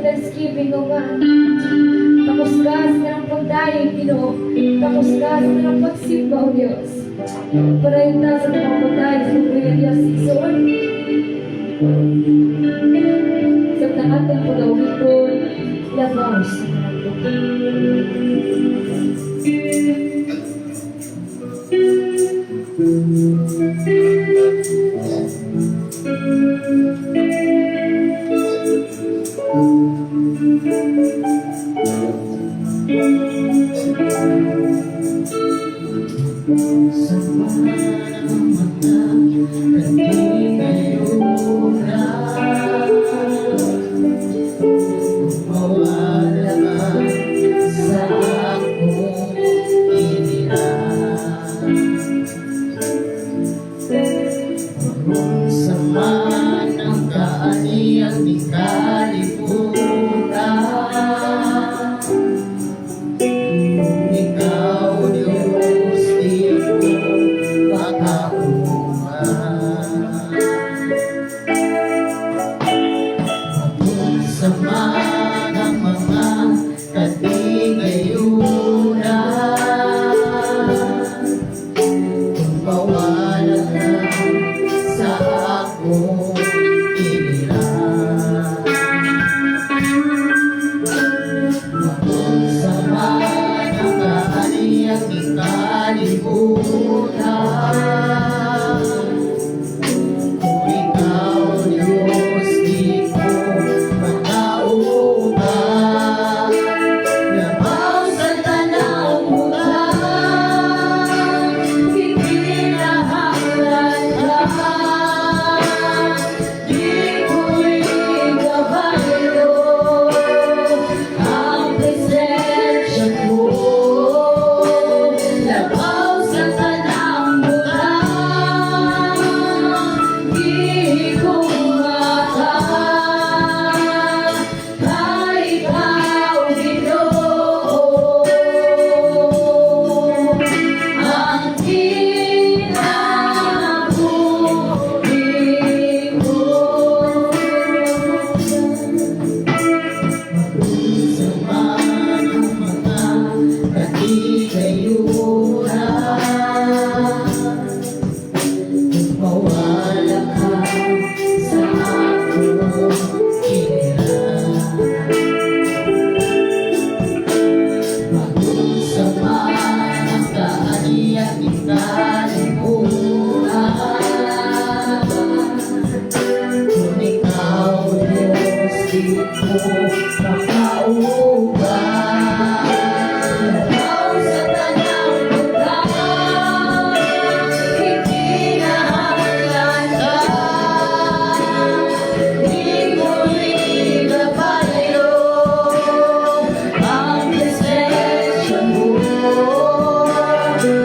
Thanksgiving, O God. Kamusgas na ng pagdayang, Ginoo. Kamusgas na ng pagsimba, O Diyos. Para yung nasa mga pagdayang sa mga Diyos, Ison. Sa tangatang pagawin, labaw sa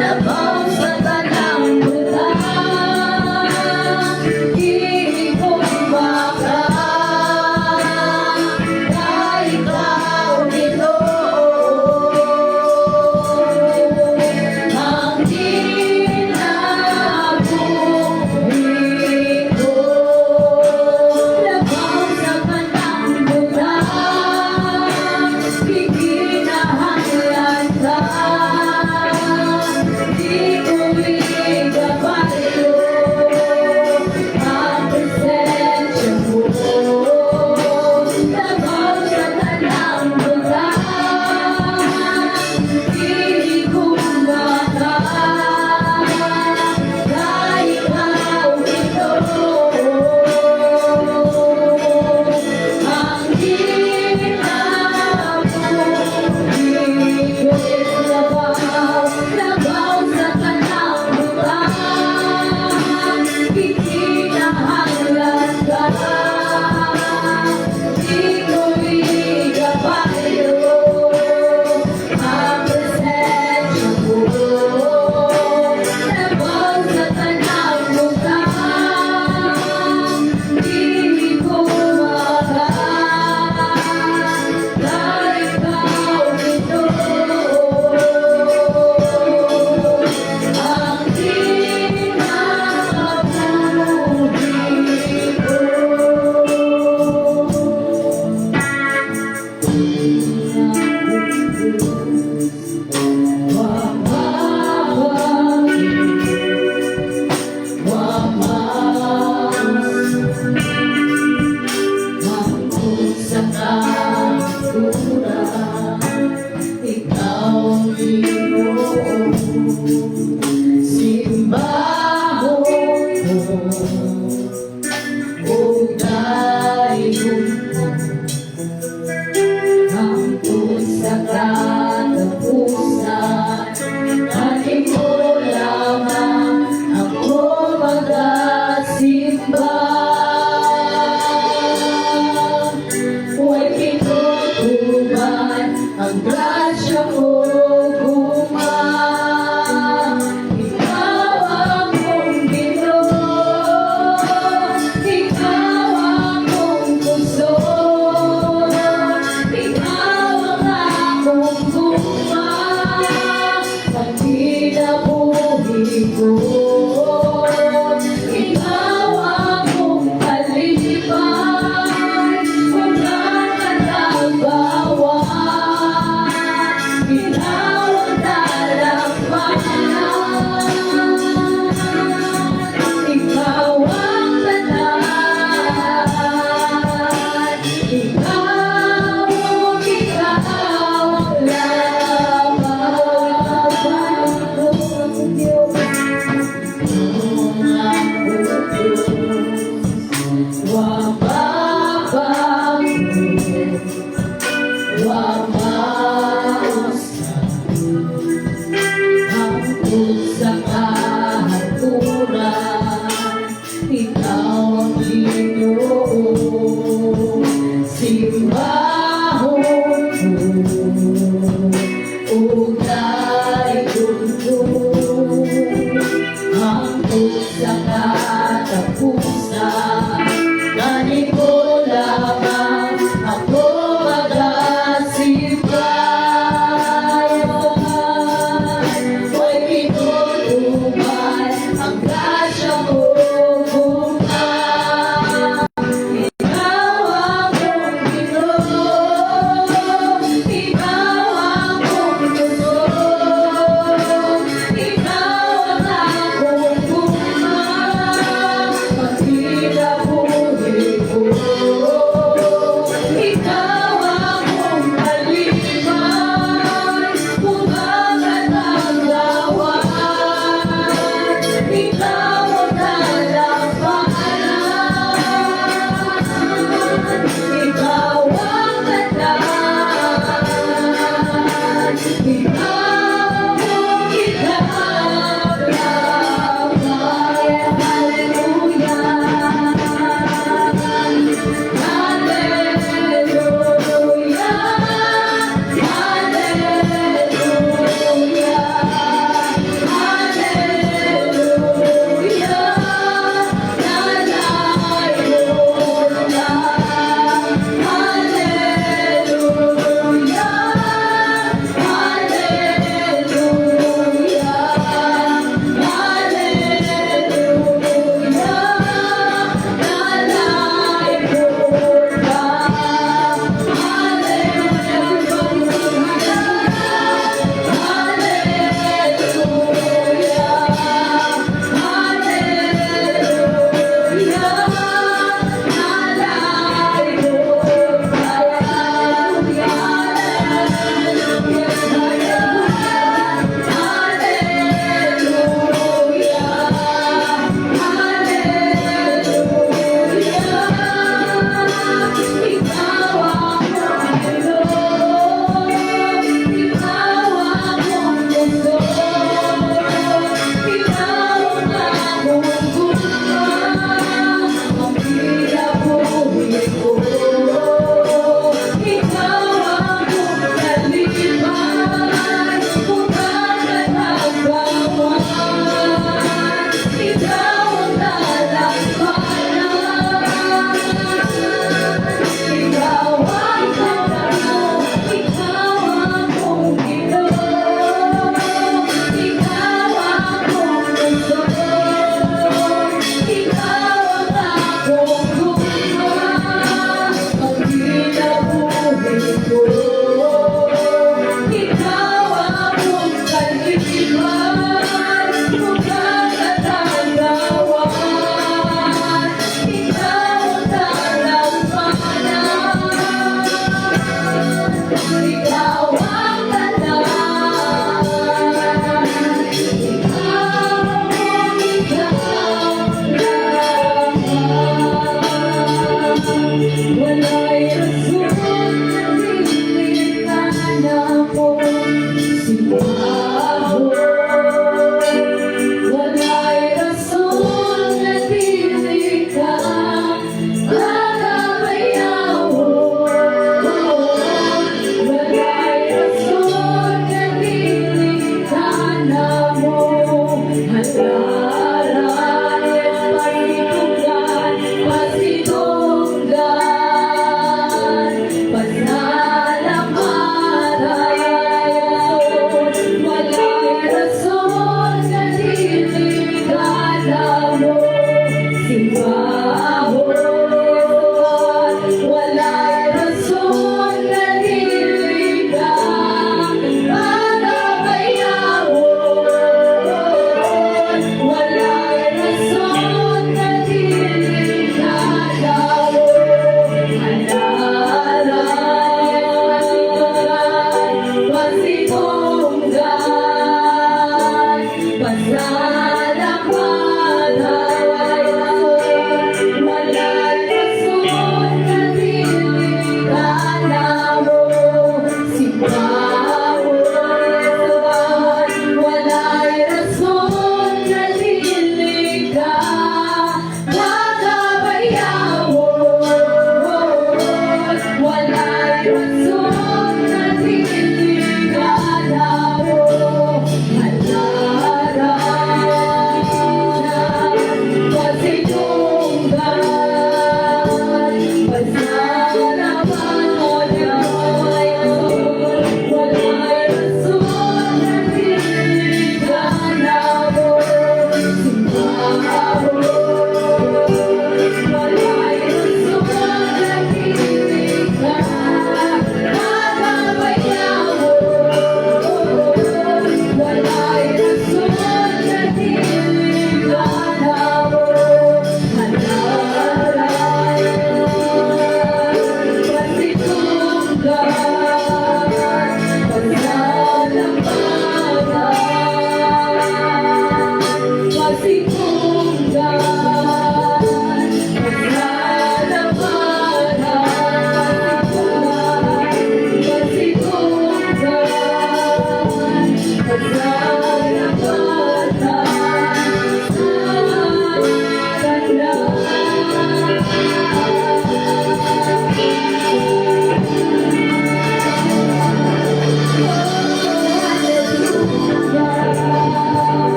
Labaw sa tanang bulan, hindi ko baka na ikaw nito. Ang kinabuhi ko, labaw sa tanang bulan, ikinahanglan ka. Di ko igabayo ang presensya mo. Labaw sa tanang bulan, hindi ko baka na ikaw ito. Ang kinabuhi ko, labaw sa tanang bulan, ikinahanglan ka. Di ko igabayo ang presensya mo. Labaw sa tanang bulan, hindi ko baka na ikaw ito. Ang kinabuhi ko. Sa kanluran, ikaw ang Ginoo. Simbahon ko, ugnayon ko, hangtod sa katapusan. Kanin mo lamang ako magasimba. Huwag kinutuban ang grasya ko guma. Ikaw ang kong Ginoo, ikaw ang kong puso, ikaw ang akong guma. Ang kinabuhi ko, ikaw ang akong kalipay. Wala ka nagbawan, ikaw ang dalapan. Ikaw ang tanan, ikaw ang laban. Sa kahaturan, ikaw ang Ginoo. Simbahon ko, ugnayon ko, hangtod sa katapusan. Kanin mo lamang ako magasibayan. Huwag ito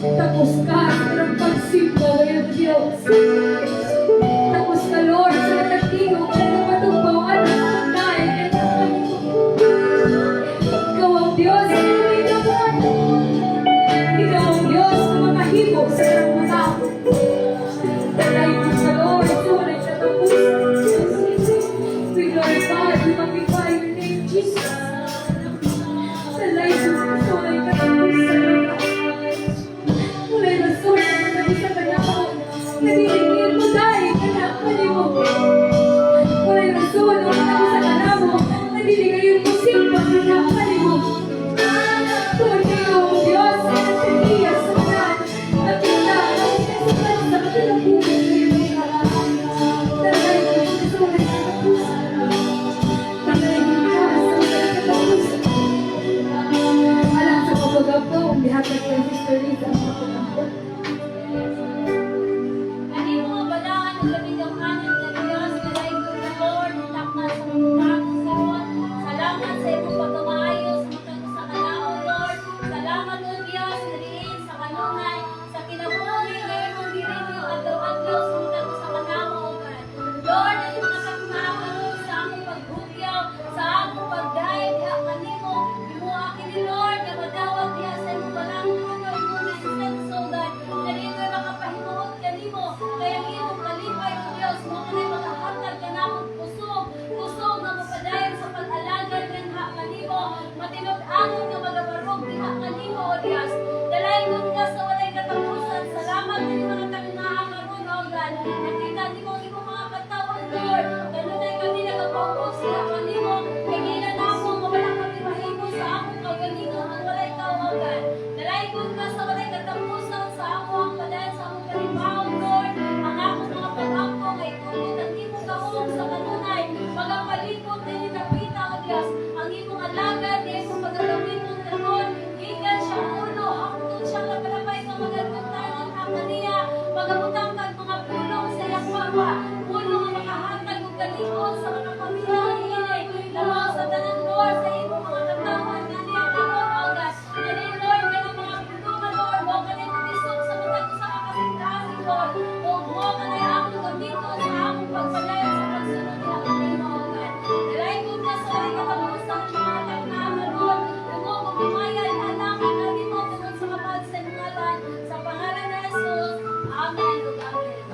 Tapos ka ng pagsimba ngayon, Diyos. Tapos ka, Lord, sa nagtigong at napatubawan ng pagkain. Ikaw ang Diyos na may naman. Ikaw ang Diyos na makahimo sa ng mga tao. Dalay mo sa Lord, tunay na tapusin. We glorify, we magnify your name, Jesus. Dalay mo sa tunay na tapusin. Mulai rasul na bisa panahon, nagiging mo dahil kanapan mo. Mulai rasul na bisa panahon, nagiging mo simpa kanapan mo. Porque ang Diyos ay nagtitiya sa kanan, at kita ang sinasukan sa katalapunan ng mga talay mo sa tunay na tapusan. Talay mo ka sa tunay na tapusan. Alam sa pagagapo, ang bihatag ng Sister Lisa.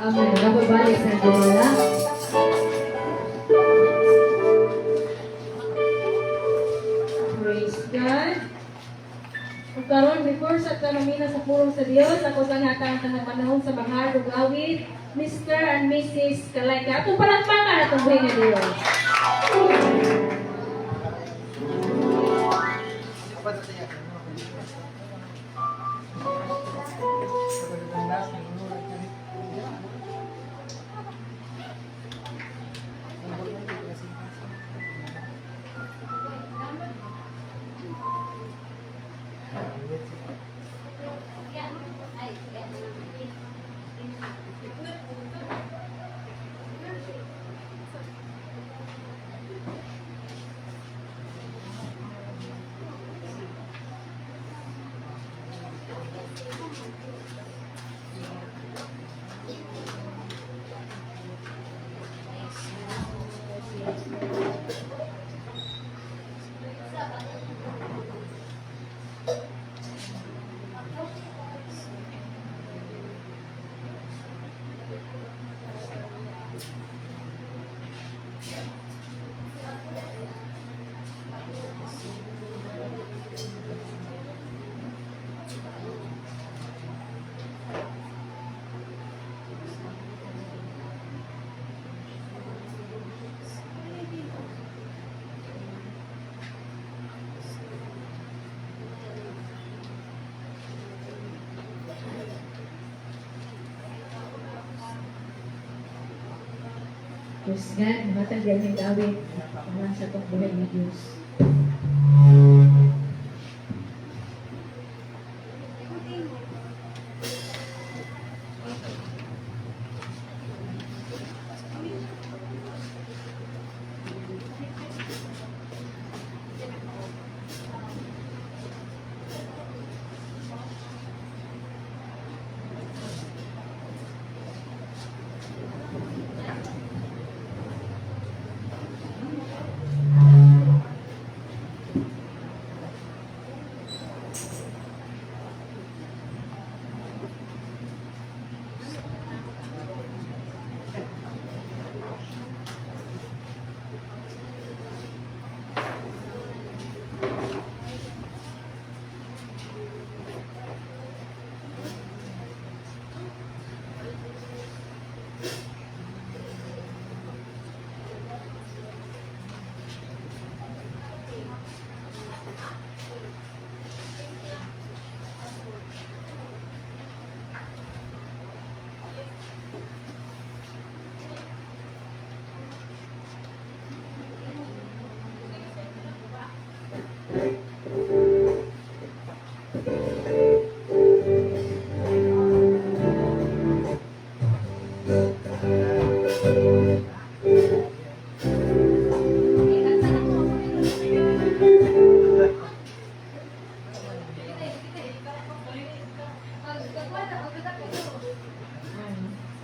Amen. Nababalik sa Diyos. Praise God. Kung karon before sa kanamina sa pulong sa Dios, ako sa nakakanta ng panahon sa mga rugawid, Mr. and Mrs. Kalayka. Atong palakpakan atong buhay nga Dios. Husgan, matag yan yung Dawit. Para sa itong buhay ni Diyos.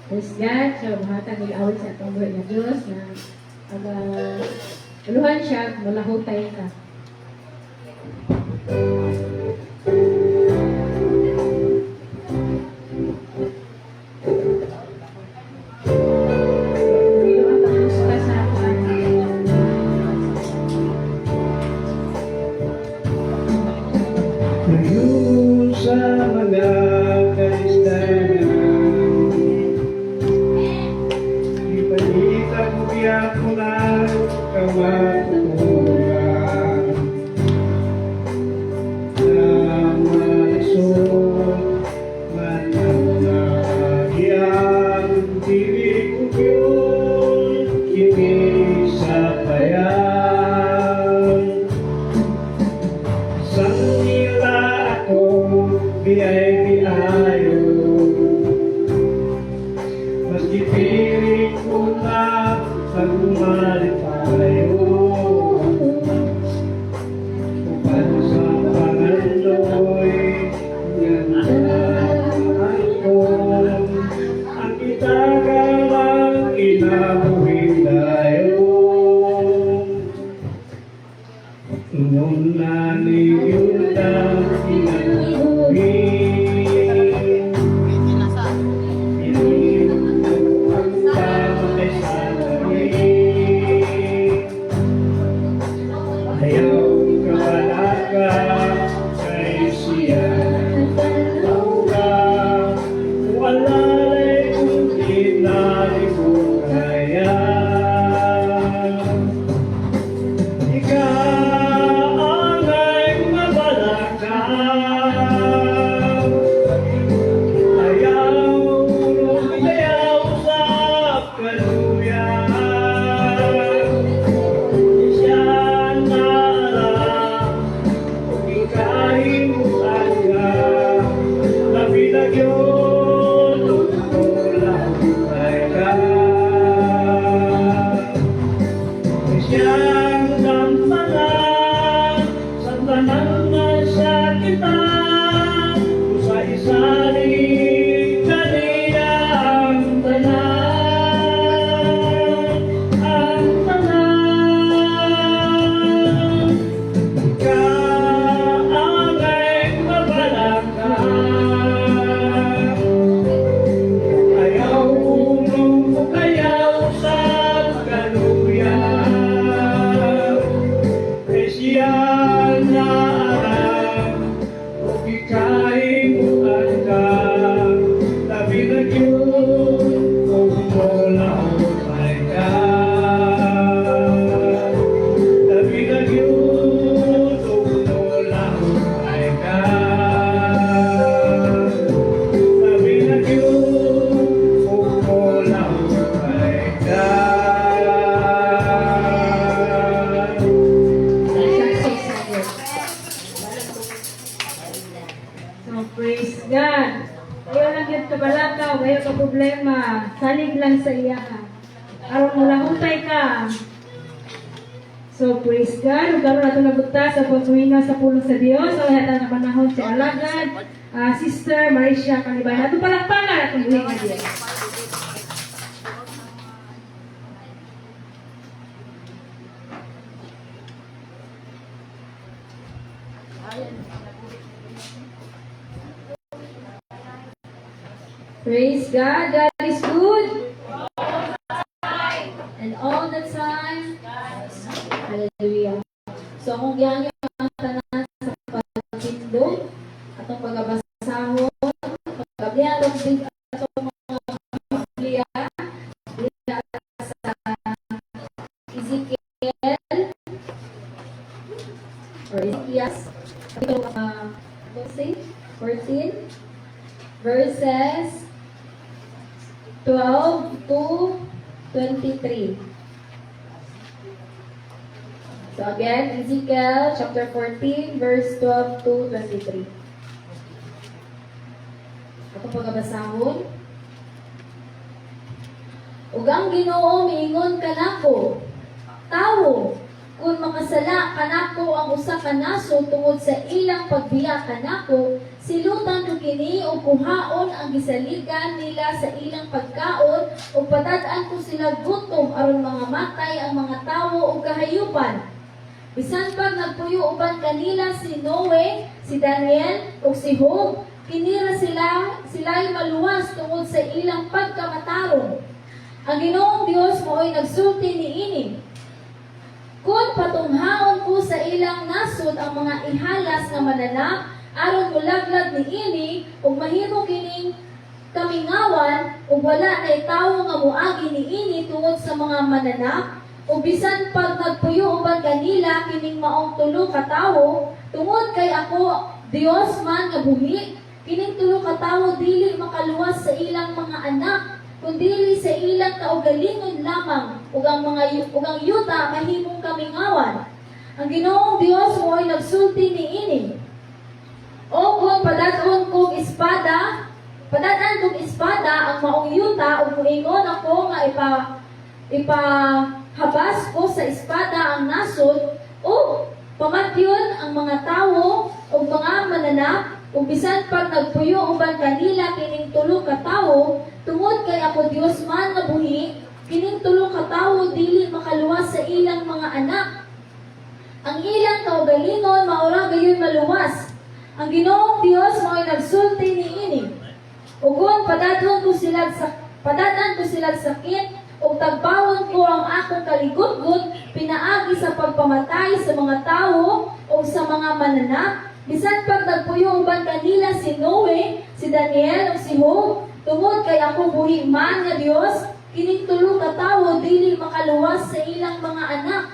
Husgan, siya buhatan nilawin sa itong buhay na Diyos na aluhan siya, malahutay ka. Ngayon sa mga kalistanan, ipalitan mo yan mo na kamatuturan na malasot man ang nagyang dili ko yun kini sa bayan. Sang nila ako biyay-biyayo, maski piling ko na pagmalipayo. Upad sa pangandoy, gandaan ko, ang itagalang inabuhin tayo. Nung naniyong lang inabuhin, ininom ang pamatay sa langit. Ayaw kabalaga kay siya ka, walalay kung inalibugaya. Ikaw ay mabalakaw, ayaw lumayaw sa kaluyan. Siya na alam kung ikahimutan ka, labinag yun kung lahutay ka. Siyang gampanan sa tanan na sakitan, usay-saling kaniya ang tanan, ang tanan. Kaangay mabalakang, Ayaw lang yun kabalakaw, ayaw ka problema. Salig lang sa iya. Aron mo lang untay ka. So, praise God. Kung karoon natin nabuta sa pagsuhinga sa pulo sa Diyos. So, hata na panahon si Alagad, Sister Marisha Kanibay. Nato palakpangan at pagsuhinga Diyos. Praise God. God is good. And all the time. Hallelujah. So, kung yan yung ang tanan sa pagpindog, atong pagabasahon, pagablihan atong mga Biblia, Biblia sa Ezekiel, or Ezekias, 14, verses 12 to 23. So again, Ezekiel chapter 14, verse 12 to 23. Ako pagabasahon. Ug ang Ginoo miingon kanako, tawo, kung makasala kanako ang usa ka naso tungod sa ilang pagbiya kanako, silutan ko kini o kuhaon ang gisaligan nila sa ilang pagkaon o patad-an ko sila gutom aron mga matay ang mga tawo o kahayupan. Bisan pag nagpuyo uban kanila si Noe, si Daniel o si Job, kinira sila'y maluwas tungod sa ilang pagkamataron. Ang Ginoong Dios mo'y nagsulti niini. Kung patunghaon ko sa ilang nasod ang mga ihalas nga mananap, aron mulaglag niini ug mahimo kining kamingawan ug wala na tawo nga moagi niini tungod sa mga mananap, ug bisan pag nagpuyo uban kanila kining maong tulo ka tawo, tungod kay ako Dios man nga buhi, kining tulo ka tawo dili makaluwas sa ilang mga anak, kundi sa ilang kaugalingon lamang ug ang yuta mahimong kamingawan. Ang Ginoong Dios mo'y nagsulti niini. O kung padadaan kong espada ang maong yuta ug moingon ako nga ipahabas ko sa espada ang nasod o pamatyon ang mga tawo o mga mananap ug bisan pag nagpuyo uban kanila kining tulo ka tawo, tungod kay ako Dios man nga buhi, kining tulo ka tawo dili makaluwas sa ilang mga anak. Ang ilang kaugalingon maura gayon maluwas. Ang Ginoong Dios mo'y nagsulti niini. Ug kung padadaan ko sila sakit, ug tagbawon ko ang akong kaligud-gud pinaagi sa pagpamatay sa mga tawo o sa mga mananap, bisan pag nagpuyo uban kanila si Noe, si Daniel o si Job, tungod kay ako buhi man nga Dios, kining tulo ka tawo dili makaluwas sa ilang mga anak.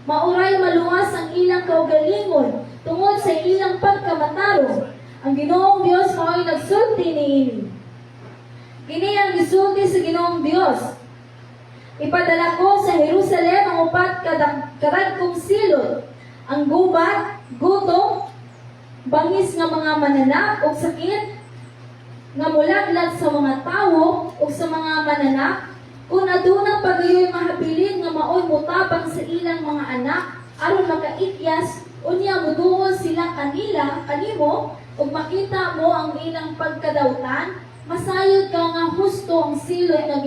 Mauray maluwas ang ilang kaugalingon tungod sa ilang pagkamataro. Ang Ginoong Dios mao'y nagsulti niini. Kini ang gisulti sa Ginoong Dios. Ipadala ko sa Jerusalem ang upat kadagkong silot, ang gubat, gutom, bangis nga mga mananap o sakit, nga mulaglag sa mga tawo o sa mga mananap, kung adunang pagayoy mahabilin nga maoy mutabang sa ilang mga anak, aron makaikyas, unya muduol sila kanimo, ug makita mo ang ilang pagkadautan, masayod ka nga husto ang silot nga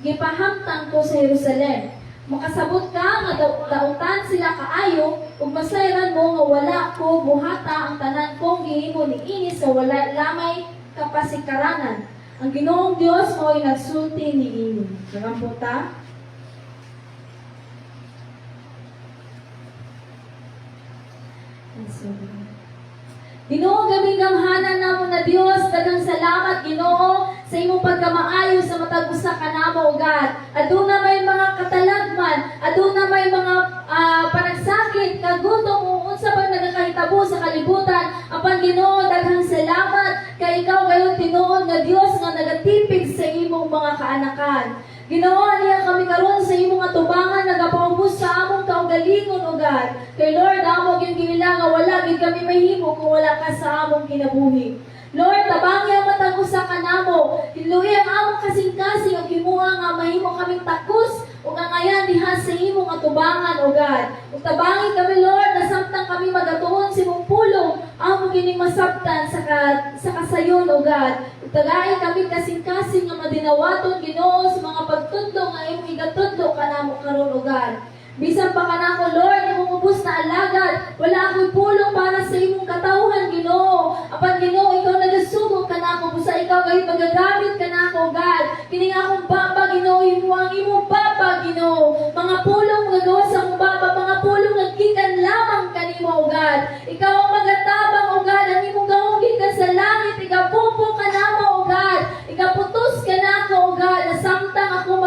gipahamtang ko sa Jerusalem. Makasabot ka nga dautan sila kaayo, ug masayran mo nga wala ko buhata ang tanan kong gihimo niini sa wala lamay kapasikaranan. Ang Ginoong Dios mo'y nagsulti niini. Nagamputa? Ginoo, gabing gamhanan namo na Dios, daghang salamat Ginoo sa imong pagkamaayo sa matag usa ka namo, God. Aduna may mga katalagman, aduna may mga panagsakit, kagutom o unsa pa nagakahitabo sa kalibutan. Apan Ginoo, daghang salamat kay ikaw gayon tinuod nga Dios nga nagatipig sa imong mga kaanakan. Ginoo, niya kami karon sa imong atubangan nagapaubos sa among kaugalingon, O God. Kay Lord, amo gyud gila nga wala gid kami mahimo kung wala ka sa among kinabuhi. Lord, tabangi ang matag usa ka atubangan, O God. Utabangi kami, Lord, na samtang kami magatuon si mong pulong, ang kining masabtan sa kasayon, O God. Utagain kami kasing-kasing nga madinawaton, Ginoo, sa mga pagtudlo nga imong igatudlo kanamo karon, O God. Bisan pa kanako, Lord, imong ubos na alagad, wala ako'y pulong para sa imong katawhan, Ginoo. Apan Ginoo, ikaw nagasugo kanako, busa ikaw kayo magagamit kanako, God. Kining akong baba, Ginoo, imo ang imong baba, Ginoo. Mga pulong gagawa sa akong baba, mga pulong nagkikan lamang kanimo, O God. Ikaw ang magatabang, O God, ang imong gawong gikan sa langit, igapupo kanamo, O God. Igaputos kanako, O God, na samtang ako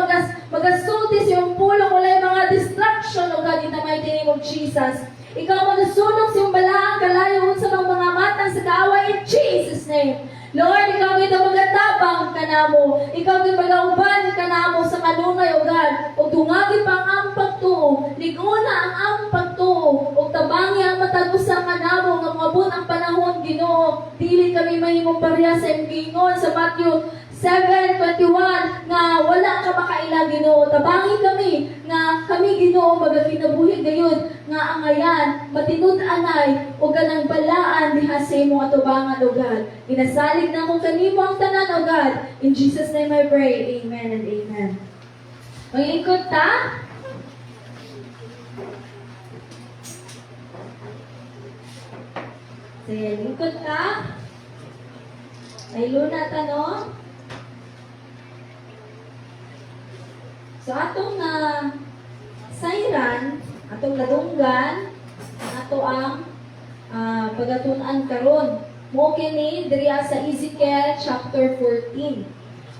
magasulti sa iyong pulong, wala yung mga distraction, O God, in the mighty name of Jesus. Ikaw magasunog sa iyong balaang kalayo sa mga matang sa kaaway in Jesus' name. Lord, ikaw ito magatabang kanamo. Ikaw ito magauban kanamo sa kanunay, O God. O tungagi pa ang among pagtuo. Liguna ang among pagtuo. O tabangi ang matagusan kanamo. Nga mabot ang panahon, Ginoo. Dili kami mahimong pareha sa imgingon sa Matthew 7:21 nga wala ka makaila, Ginoo. Tabangi kami nga kami, Ginoo, magakinabuhi gayon nga angayan matinud-anay o ganang balaan diha sa imong atubangan, O God. Inasalig na akong kanimo ang tanan, O God. In Jesus' name I pray. Amen and amen. Maglingkod ta. Sige, lingkod ta. Ay luna ta, no? So atong sayran, atong ladunggan, ato ang pagatunan karon. Mo kini diriya sa Ezekiel chapter 14.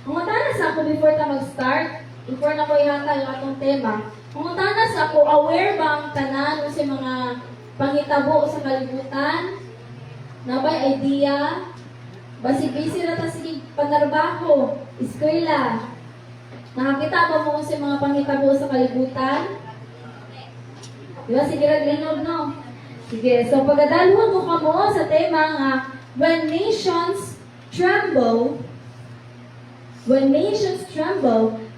Mungutana sa ako before ta mag-start, before na ko ihatag ang atong tema. Mungutana sa ako, aware ba ang tanan sa mga pangitabo sa kalibutan? Nabay idea? Basig-busy na ta sige panarbaho, eskwela. Nakakita ba mo sa mga pangitabo sa kalibutan? Diba? Sige, raglinog, no? Sige, so pagkadalhon mo ka mo sa tema nga, when nations tremble,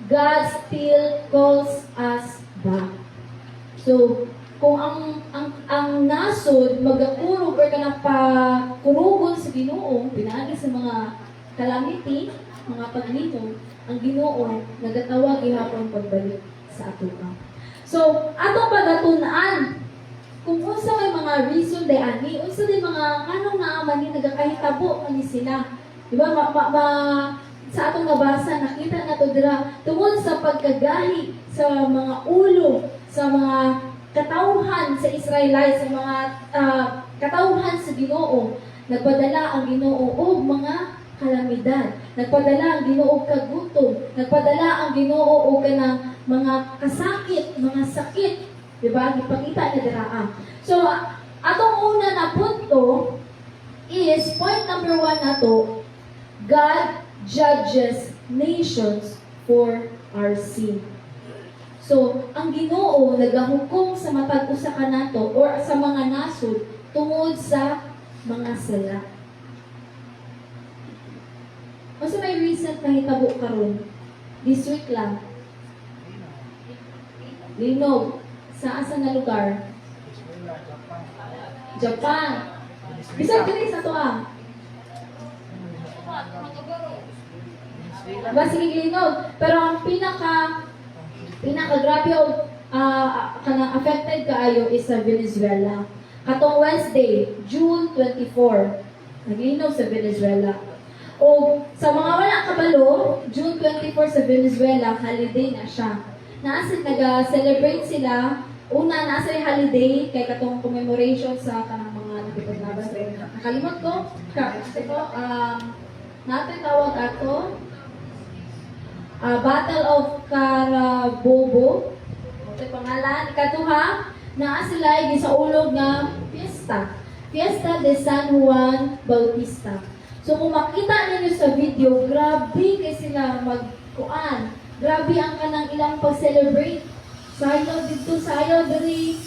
God still calls us back. So, kung ang nasod magakurog or kanang pakurugon sa Ginoo, pinaagi sa mga calamity, mga paglito, ang Ginoo nagatawag gihapon pagbalik sa ato ka. So, atong pagatunan kung unsa may mga reason day ani, unsa day mga anong naaman ni nagakahitabo ani sila. Di ba? Sa atong nabasa nakita nato dira tungod sa pagkagahi sa mga ulo, sa mga katawhan sa Israelites, sa mga katawhan sa Ginoo, nagpadala ang Ginoo og mga kalamidad. Nagpadala ang Ginoo og kagutom. Nagpadala ang Ginoo og kanang mga kasakit, mga sakit. Diba? Ipakita niya dira. So, atong una na punto is, point number 1 nato, God judges nations for our sin. So, ang Ginoo nagahukom sa matag usa ka nato or sa mga nasod tungod sa mga sala. Kasi may recent na hitabo karon this week lang. Linog. Sa asa na lugar? Japan. Bisag dili sa toa. Sige linog. Pero ang pinaka-grabe o kanang affected kaayo is sa Venezuela. Katong Wednesday, June 24. Naglinog sa Venezuela. O sa mga wala kabalo, June 24 sa Venezuela, holiday na siya. Naasin nag-celebrate sila. Una, nasa yung holiday, kay katong commemoration sa kanang mga nakipaglabas. Nakalimot ko. Natin tawag ato. Battle of Carabobo. Ito pangalan. Ikaduha, naa sila sa ulog na fiesta. Fiesta de San Juan Bautista. So kung makita ninyo sa video, grabe kay sila magkuan. Grabe ang kanang ilang pag-celebrate. Sayo dito, sayo diri.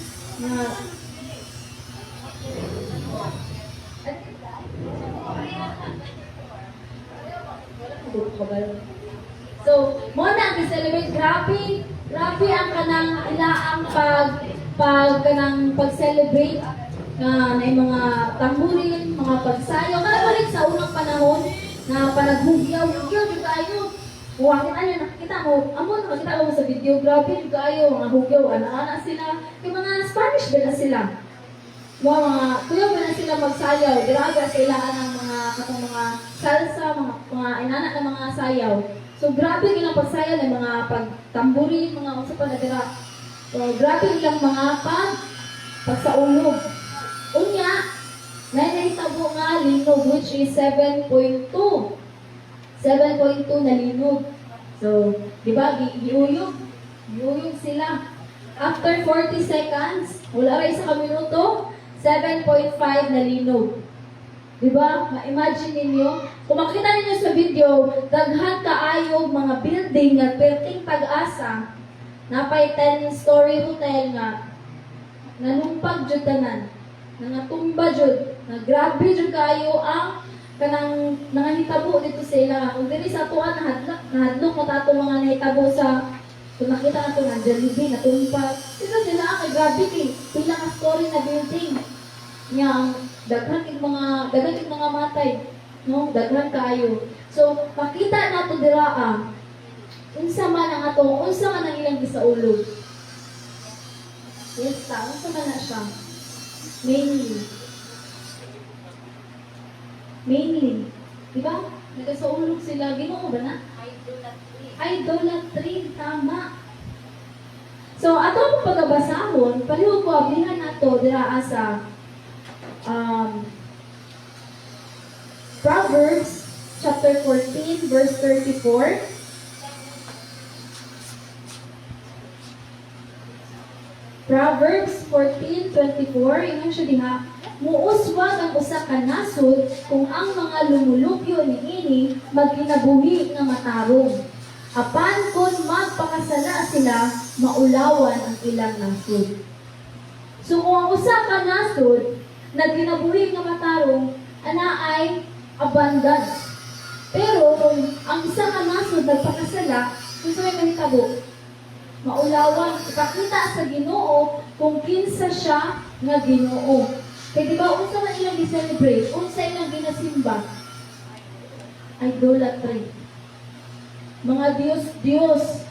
So, mo na ang celebrate. Grabe. Grabe ang kanang ilaang pag-celebrate na may mga tamburin, mga pagsayaw. Kaya ulit sa unang panahon na panaghugyaw-hugyaw jud kayo. Huwagin ano nakita mo, amo na makita mo sa video, grabe jud kayo mga hugyaw, ana-ana sila. Kay mga Spanish ba na sila? Mga kuya ba na sila magsayaw? Grabe sila ang mga katong mga salsa, mga inana na mga sayaw. So grabe ilang pagsayaw ng mga pagtamburin, mga usa pa na dira. So grabe ilang mga pagsaulog. Unya, may nahitabo nga linog which is 7.2. 7.2 na linog. So, di ba, giuyog sila. After 40 seconds, wala rin sa minuto, 7.5 na linog. Di ba? Ma-imagine ninyo. Kung makita ninyo sa video, daghan kaayog mga building nga perting Pag-asa, napay 10-story hotel nga, nanumpag jud tanan, nangatumba jud, na grabe jud kayo ang kanang nangahitabo dito sila. Kung diri sa tuan nahadlok mo tato mga nahitabo sa kung nakita nato ng Jollibee natumpa. Dito sila ang grabe kay pila ka story na building. Yang daghan kig mga matay, no? Daghan kayo. So makita nato dira unsa man ang ilang gisaulog. Yes, unsa man na siya. Mainly. Di ba? Nagasaulog sila. Ginoo ba na? Idolatry. Tama. So, ato ang pagabasahon, palihog ko, ablihan na to, dira sa Proverbs chapter 14, verse 34. Proverbs 14:24, ingon siya diha, muuswag ang usa ka nasod kung ang mga lumulupyo niini magkinabuhi nga matarong. Apan kun magpakasala sila, maulawan ang ilang nasod. So kung ang usa ka nasod nagkinabuhi nga matarong, ana ay abundance. Pero kung ang isa ka nasod nagpakasala, kung sa may mahitabo, maulawan, ipakita sa Ginoo kung kinsa siya nga Ginoo. Kaya di ba, unsa man ilang gi-celebrate, unsa ilang ginasimba? Idolatry. Mga Diyos.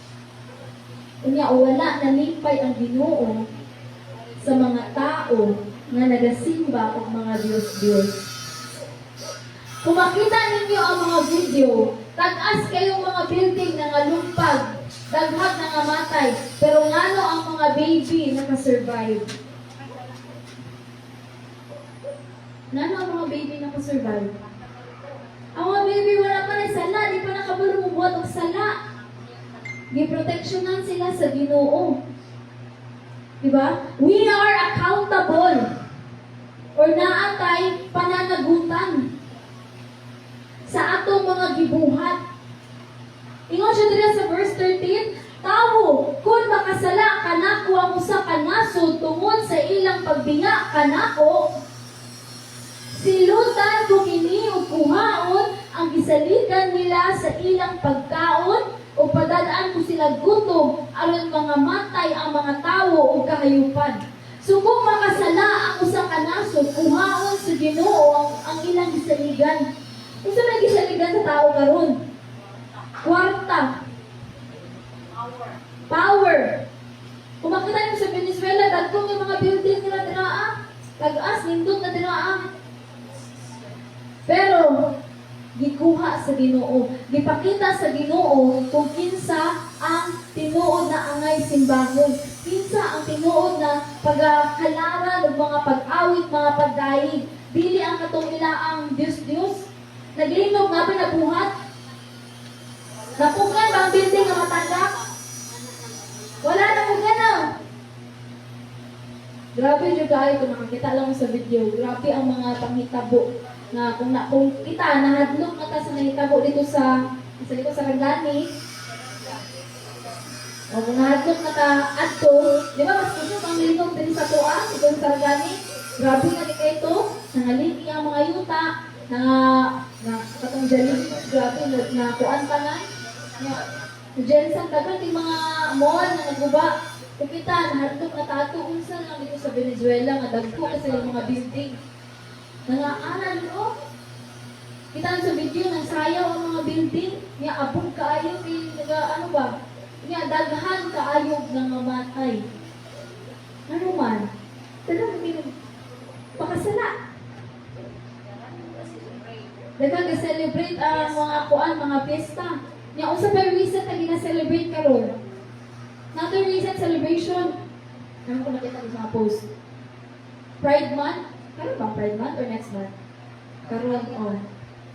Unya, wala nalipay ang Ginoo sa mga tao nga nagasimba og mga Diyos. Kung makita ninyo ang mga video, tag-as kayong mga building na ngalumpag, daghag na nga matay, pero ngano ang mga baby naka-survive? Ngano ang mga baby naka-survive? Ang mga baby wala pa rin sala, di pa nakabalo mo buhat og sala. Giproteksyonan sila sa Ginoo. Diba? We are accountable or naatay pananagutan sa atong mga gibuhat. Ingon siya dira sa verse 13, tawo, kung makasala kanako ang usa ka nasod tungod sa ilang pagbinga kanako, silutan ko kini ug kuhaon ang gisaligan nila sa ilang pagkaon o padadaan ko sila gutom aron mga matay ang mga tawo o kahayupan. So kung makasala ang usa ka nasod, kuhaon sa Ginoo ang ilang gisaligan. Unsa man gisaligan sa tao karon? Kwarta. Power. Kung makita niyo sa Venezuela, dagkong yung mga building nila diraa. Tag-as, nindot na diraa. Pero, gikuha sa Ginoo. Gipakita sa Ginoo kung kinsa ang tinuod na angay simbahon. Kinsa ang tinuod na pagkalaran ng mga pag-awit, mga pagdaig. Dili ang katong ilaang Diyos. Naglinog nga pinabuhat. Napukan ba ang building nga matanda? Wala na mo ganaw. Grabe yung kayo kung makakita lang sa video. Grabe ang mga panghitabo. Na kung kita, nahadlok na ta sa nahitabo dito sa Rangani. O kung nahadlok na ta ato, di ba mas gusto pang linog din sa tuwa, ito sa Rangani. Grabe nga di kayo ito. Nangaliki ang mga yuta. Na katong Jollibee, grabe na kuan pa nga. Diyan sa dagat yung mga mall na naguba. Kung kita, nahandog na tato, unsa lang dito sa Venezuela, nga dagko kasi yung mga building. Nangaanan, oh. Kita sa video, nang sayaw ang mga building, niya abog kaayo, ano ba? Niya daghan kaayog ng mamatay. Ano man? Talagang pakasala. Daghang ga-celebrate ang mga kuan, mga piyesta. Nya usa pa reason na gina-celebrate karon. Another recent celebration. Ano ko nakita sa mga post? Pride Month. Karon ba Pride Month or next month? Karon oh.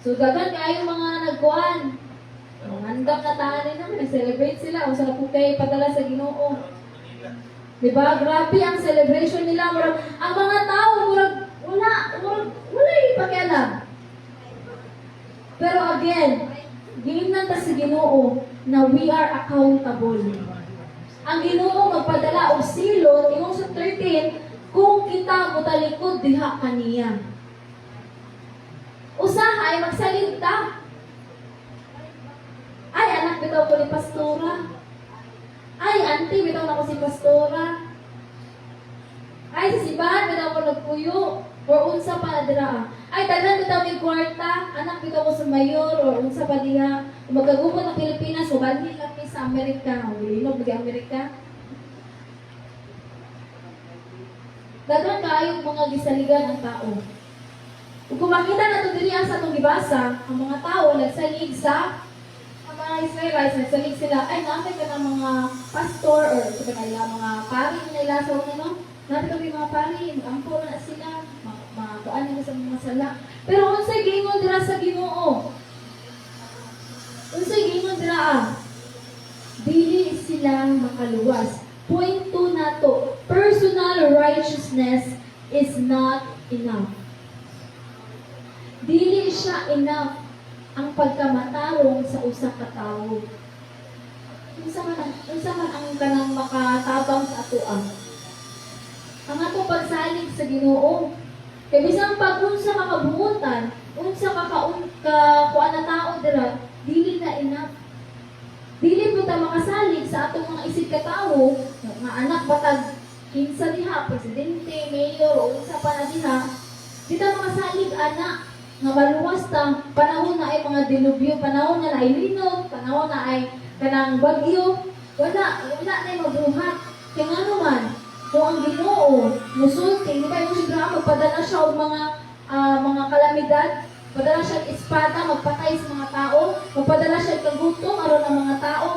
So daghan kaayo mga nagkuan. Handam na tahanin naman, nag-celebrate sila. Usa na po kayo padala sa Ginoo. Diba? Grabe ang celebration nila. Ang mga tao, wala ipakialam. Pero again, giingnan ta sa Ginoo na we are accountable. Ang Ginoo magpadala og silot imong sa 13 kung kita mutalikod diha kaniya. Usahay magsalinta. Ay, anak bitaw ko ni pastora. Ay, auntie bitaw na ko si pastora. Ay, sa simbahan bitaw ko nagpuyo. Or unsa pa na dira. Ay, daghan bitaw ni kwarta. Anak bitaw ko sa mayor. Or unsa pa diha. Kung magkagubot ang Pilipinas, mabalhin lang ni sa Amerika. Linog bagi Amerika. Daghan kaayo mga gisaligan ang tao. Kung makita na ito diri sa itong gibasa, ang mga tao nagsalig sa ang mga Israelites, nagsalig sila, ay natin ka ng mga pastor or sabi nila, mga pari nila sa una, no? Natin kami mga pari, ampo na sila, mga kuan nila sa mga sala. Pero unsay gingon dira sa Ginoo? Unsay gingon dira dili sila makaluwas. Point 2 nato, personal righteousness is not enough. Dili siya enough ang pagkamatarong sa usa ka tawo. Unsa man ang kanang makatabang sa atoa. Ang atong pagsalig sa Ginoo. Kay bisan pag unsa ka kabuutan, unsa ka kuan na tao dira, dili na enough. Dili po ta makasalig sa atong mga isig ka tawo, nga anak batag kinsa diha, presidente, mayor, o unsa pa na diha, di ta makasalig anak nga maluwas ta, panahon na ay mga dilubyo, panahon na ay linog, panahon na ay kanang bagyo, wala na mabuhat. Kaya nga naman, kung ang Ginoo, musulti, di ba yung sigura magpadala siya og mga kalamidad, magpadala siya ng espada, magpatay sa mga tao, magpadala siya ng kagutom, aron ang mga tao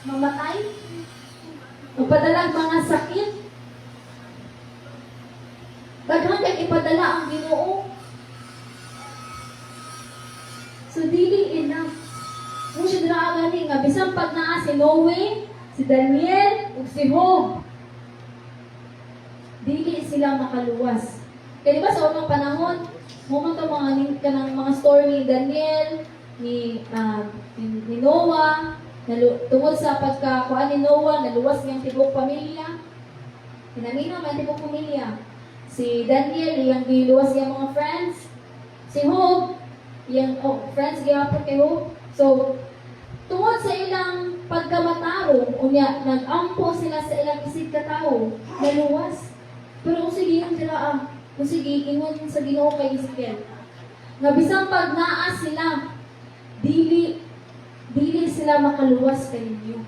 mamatay, magpadala ang mga sakit. Daghan kay ipadala ang Ginoo. So, dili enough. Kung siya dira gani nga, bisang pag naa si Noe, si Daniel, ug si Job, dili sila makaluwas. Kaya diba sa unang panahon, mo mga story ni Daniel, ni Noah, tungkol sa pagkakuan ni Noah, naluwas niyang tibok pamilya. Pinamina man tibok pamilya. Si Daniel, yung giluwas niyang mga friends. Si Job, yung friends gihapon kay Job. So, tungkol sa ilang pagkamataro, unya, nag-ampo sila sa ilang isig katao, naluwas. Pero kung sige yung sila, kung sige, ingon sa Ginoo kay Ezekiel, nga bisang pag naa sila, dili sila makaluwas kay inyo.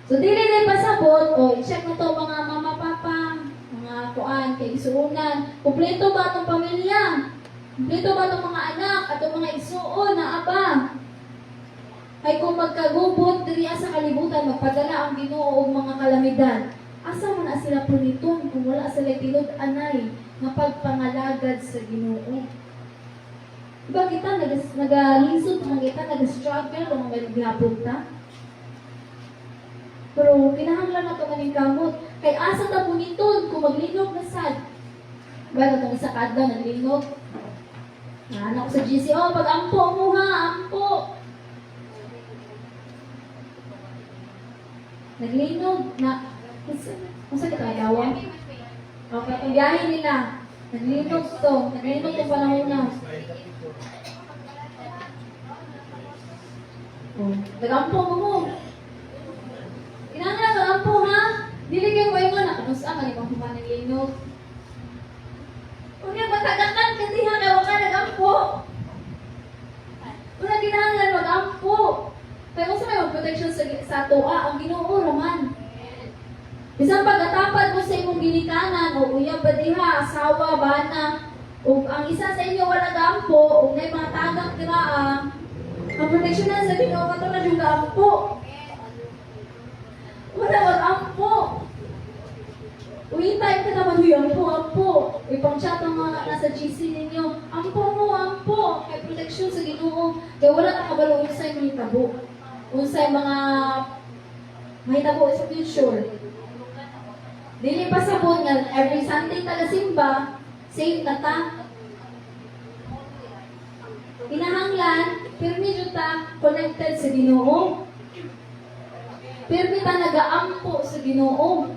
So, dili na pasabot, i-check na to mga mama, papa, mga kuan, kay isuunan, kumpleto ba itong pamilya? Kumpleto ba itong mga anak, at itong mga isuon na aba? Ay kung magkagubot diriya sa kalibutan, magpadala ang Ginoo og mga kalamidad, asa man na sila puniton kung wala sila tilod-anay nga pagpangalagad sa Ginoo. Diba kita nagalisod, kita nag-struggle kung mga gihapon ta? Pero kinahanglan na ito maning kamot. Kay asa ta puniton kung maglinog na sad. Diba itong isa kadlaw naglinog? Anak ko sa GC, pag-ampo mo ha, ampo. Naglinog na, kung saan ito ayawan? Okay, ang biyahe nila, naglinog yung panahon na. Oh, nagampo mo. Kinahanglan nagampo ha. Dili kay ko ingon na kanusa man ibang human ng linog. Unya matagakan kasi ha kay wa ka nagampo. Una kinahanglan magampo. Kaya kung sa may protection sa tuwa, ang Ginoo raman. Bisan pagkatapad mo sa imong ginikanan o uyab ba diha, asawa, bana, o ang isa sa inyo wala gampo, o may mga tagang tiraa, ang proteksyonan sa Ginoo katulad yung gampo. Wala mag-ampo. Uy, time ka naman, huy, ampo. Ipang-chat ang mga nasa GC ninyo. Ampo. Kaya proteksyon sa Ginoo. Kaya wala na kabalo unsay mga hitabo. Unsay mga mahitabo sa future. Dili pa sabon nga every Sunday taga-simba, safe na ta. Kinahanglan, pirmi jud ta connected sa Ginoo. Pirmi ta nagaampo sa Ginoo.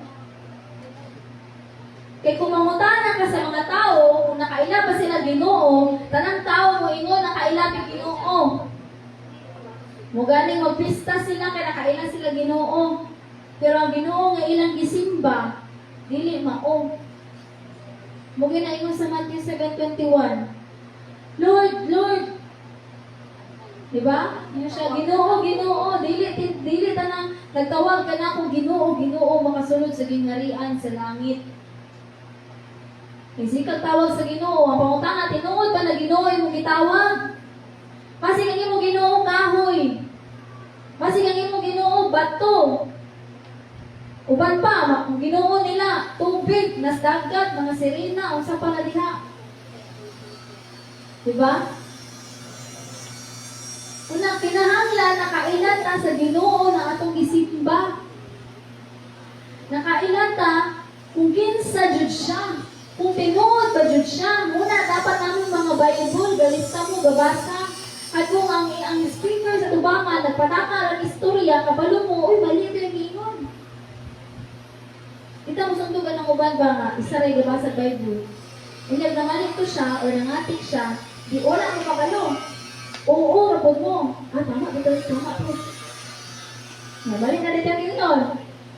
Kay kung mangutana ka sa mga tao, kung nakaila ba sila Ginoo, tanang tao mo ingon nakaila kay Ginoo. Mo ganing magpista sila kay nakaila sila Ginoo. Pero ang Ginoo nga ilang gisimba, dili mao. Mo ginaingon sa Matthew 7:21. Lord. Diba? Yun siya, Ginoo, dili tanang nagtawag ka na akong Ginoo, makasulod sa gingharian sa langit. Kasi kagtawag sa Ginoo, ang pangutana, tinuod ba na Ginoo yung gitawag? Kasi kang imo Ginoo kahoy. Kasi kang imo Ginoo bato. Uban pa, ang Ginoo nila, tubig, nas dagat, mga sirena, unsa pa na diha. Diba? Una, kinahanglan, nakailan ta sa Ginoo na atong gisimba. Nakailan ta kung kinsa jud siya. Kung tinuod ba jud siya. Muna, dapat namin mga Bible, galista mo, gabasa. At kung ang speaker sa tubangan, nagpatakal ang istorya, kabalo mo, uy, mali ito yung ingon. Kita mo sundugan ng uban ba nga, isa rin gabasa sa Bible. Inyag namalit ko siya, or nangatik siya, di wala mo kabalo. Oo, rapod mo. Tama, tama po. Nabalik na rin yung ingon.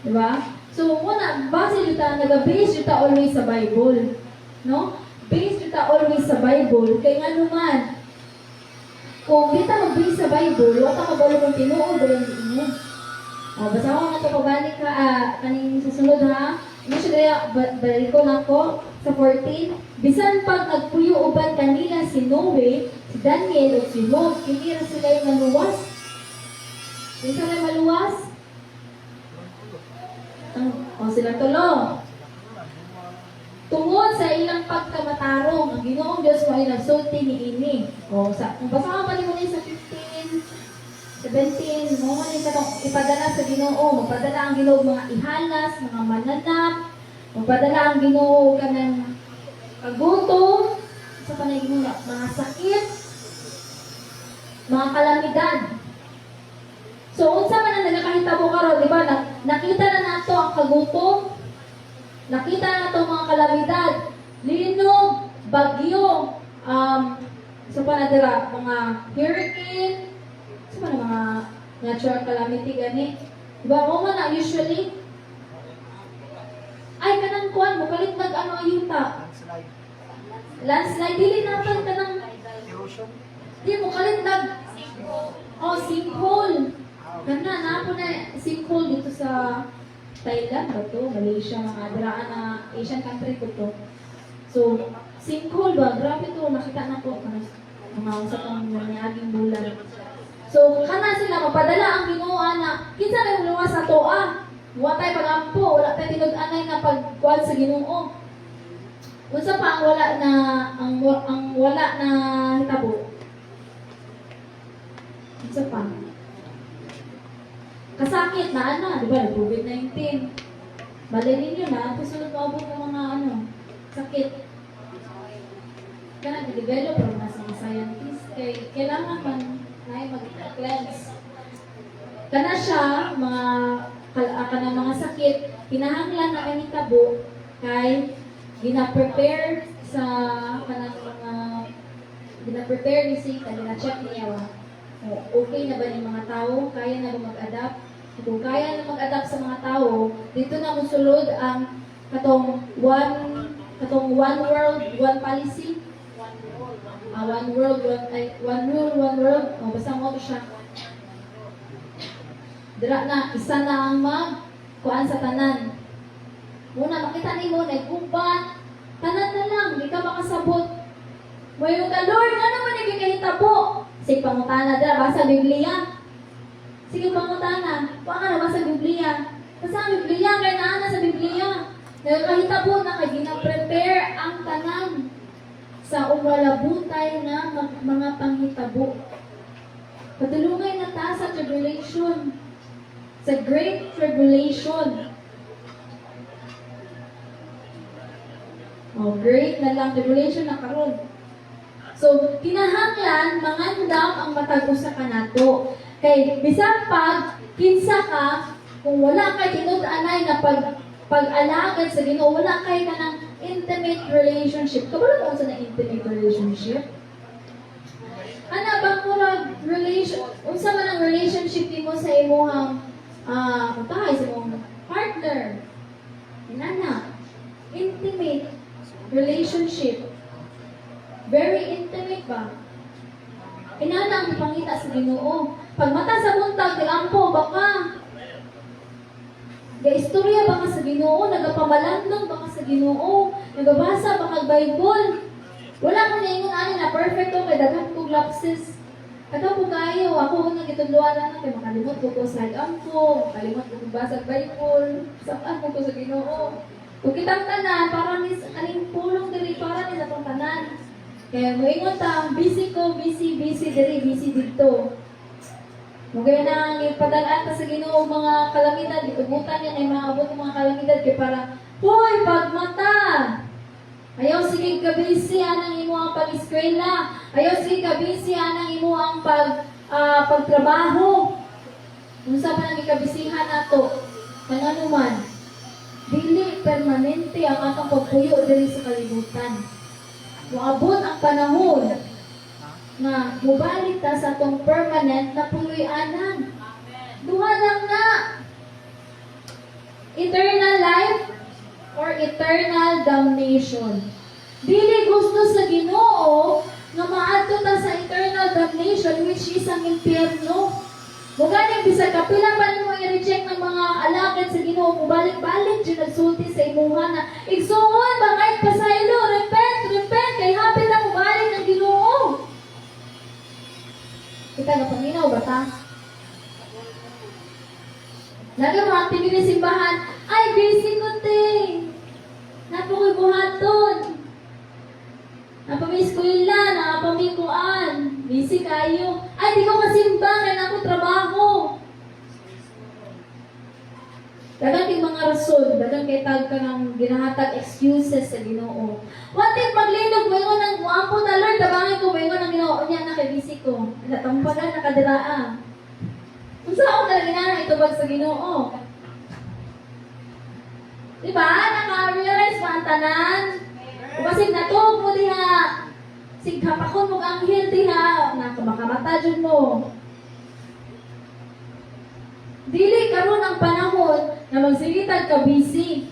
Diba? So, muna, base dito, nag-base dito always sa Bible. No? Base dito always sa Bible. Kaya nga naman, kung di ta mag-base sa Bible, wala ka kabalo kung tinuod o yung ingon. Basta ko nga ito pabalik ka, kaning susunod ha. Hindi siya balik ko lang ko sa 14. Bisan pag nagpuyo uban kanila si Noe, si Daniel o si Job, kinira sila yung maluwas. Sila yung maluwas? Silang tulo. Tungod sa ilang pagkamatarong, ang Ginoong Diyos mo ay nagsulti ni ini. Kung basa ka pa ni sa 17, mo man ipadala sa Ginoo, magpadala ang Ginoo mga ihalas, mga mananap, magpadala ang Ginoo kanang kagutom, sa panaging mga sakit, mga kalamidad. So, unsa man ang nagakahitabo karon, di ba? Nakita na nato ang kagutom, nakita na nato mga kalamidad, linog, bagyo, sa panadira, mga hurricane, sa mga natural calamity gani. Diba? O man na, usually, ay, kanang kuwan mo, kalit nag-ano ayuta. Landslide, dili naman kanang, di mo, kalit nag, sinkhole. Ganda, napo na sinkhole dito sa Thailand ba to? Malaysia, mga adraan na Asian country ko to. So, sinkhole ba? Grabe to, nakita na ko, mga usap ang nangyaring bulan. So, kana sila, mapadala ang Ginoo na, kinsa na yung luwas sa toa. Wala tayo pag-ampo, wala tayo tinag-anay na pagkuhan sa Ginoo. Unsa pa ang wala na, ang wala na hitabo? Unsa pa? Kasakit na di ba? COVID-19. Balay ninyo na, kasunod maabot ng mga sakit. Kana di-develop pero nasa mga scientist. Kailangan man na mag-cleanse. Kana siya, mga sakit, kinahanglan na ang hitabo kay gina-prepare sa kanang mga gina-prepare ni Satan, gina-check niya Okay na ba ng mga tao? Kaya na ba mag-adapt? Kung kaya na mag-adapt sa mga tao, dito na musulod ang katong one world, one policy. One world, one rule, one world. Basta mo to siya. Dira na, isa na ang kuan sa tanan. Muna, makita ni mo, nagkubat. Tanan na lang, di ka makasabot. Mayroon ka, Lord, nga naman nagkikahitabo. Sige, pangutana, dira, basa Biblia. Sige, pangutana, baka na basa Biblia. Basta ang Biblia, kaya naana sa Biblia. Nagkahitabo na kay gina-prepare ang tanan sa umalabutay na mga panghitabo. Patulungay na ta sa tribulation. Sa great tribulation. Great na lang tribulation na karon. So, kinahanglan mangandam ang matag usa kanato. Kay bisan pag kinsa ka kung wala kay tinud-anay na pag-alagad sa Ginoo, wala kay kanang intimate relationship. Kabalo mo sa na intimate relationship? Ana bang murag unsa man ang relationship nimo sa imong kutahay sa imong partner? Inana, intimate relationship. Very intimate ba? Inana ang ipangita sa Ginoo. Pag mata sa buntag, ampo, baka istorya baka sa Ginoo, nagapamalandong baka sa Ginoo, nagabasa baka Bible. Wala ko na ingon ani na perfecto kay daghan kog lapses. Kato po kayo, ako nang gitudluan na kay makalimot ko sa ampo, makalimot ko basa Bible. Saan ko sa Ginoo? Kung kitang tanan, para ni kaning pulong diri para ni sa tanan. Kaya moingon ta, busy diri, busy dito. Mugay na ang ipadalaan ta sa Ginoo mga kalamidad, itubutan yan ay maabot ng mga kalamidad kay para, hoy, pagmata! Ayaw sige kabisi anang imo ang pag-eskwela. Ayaw sige kabisi anang imo ang pagtrabaho. Unsa man ang ikabisihan nato? Kanano man? Dili permanente ang atong pagpuyo diri sa kalibutan. Moabot ang panahon na mubalik ta sa atong permanent na puloy-anan. Duha lang na. Eternal life or eternal damnation. Dili gusto sa Ginoo nga maadto ta sa eternal damnation which is ang impyerno. Muganing bisag kapila pa nimo i-reject ng mga alagad sa Ginoo, mubalik-balik jud nagsulti sa imuha na igsuon bangay pasaylo, repent kay hapit na mubalik ng Ginoo. Kita na paminaw ba ta? Lagi mga activity simbahan, ay busy ko te. Napokoy buhaton. Napamiskwila, napamikuan. Busy kayo. Ay, di ko kasimba, kaya ako trabaho. Dagang yung mga rason, dagang kay tag ka ng ginahatag excuses sa Ginoo. One thing, maglinog, mayon ang muampo na Lord, tabangin ko, mayon ang Ginoo niya na kay busy ko. Natampagan, nakadiraan. Kung saan na ginana itubag sa Ginoo. Diba? Naka-realize pa ang tanan? Kung kasi natog mo diha, sighapakon mo ang anghel diha, nakakamata dyan mo. Dili karon ang panahon na magsigitag ka busy.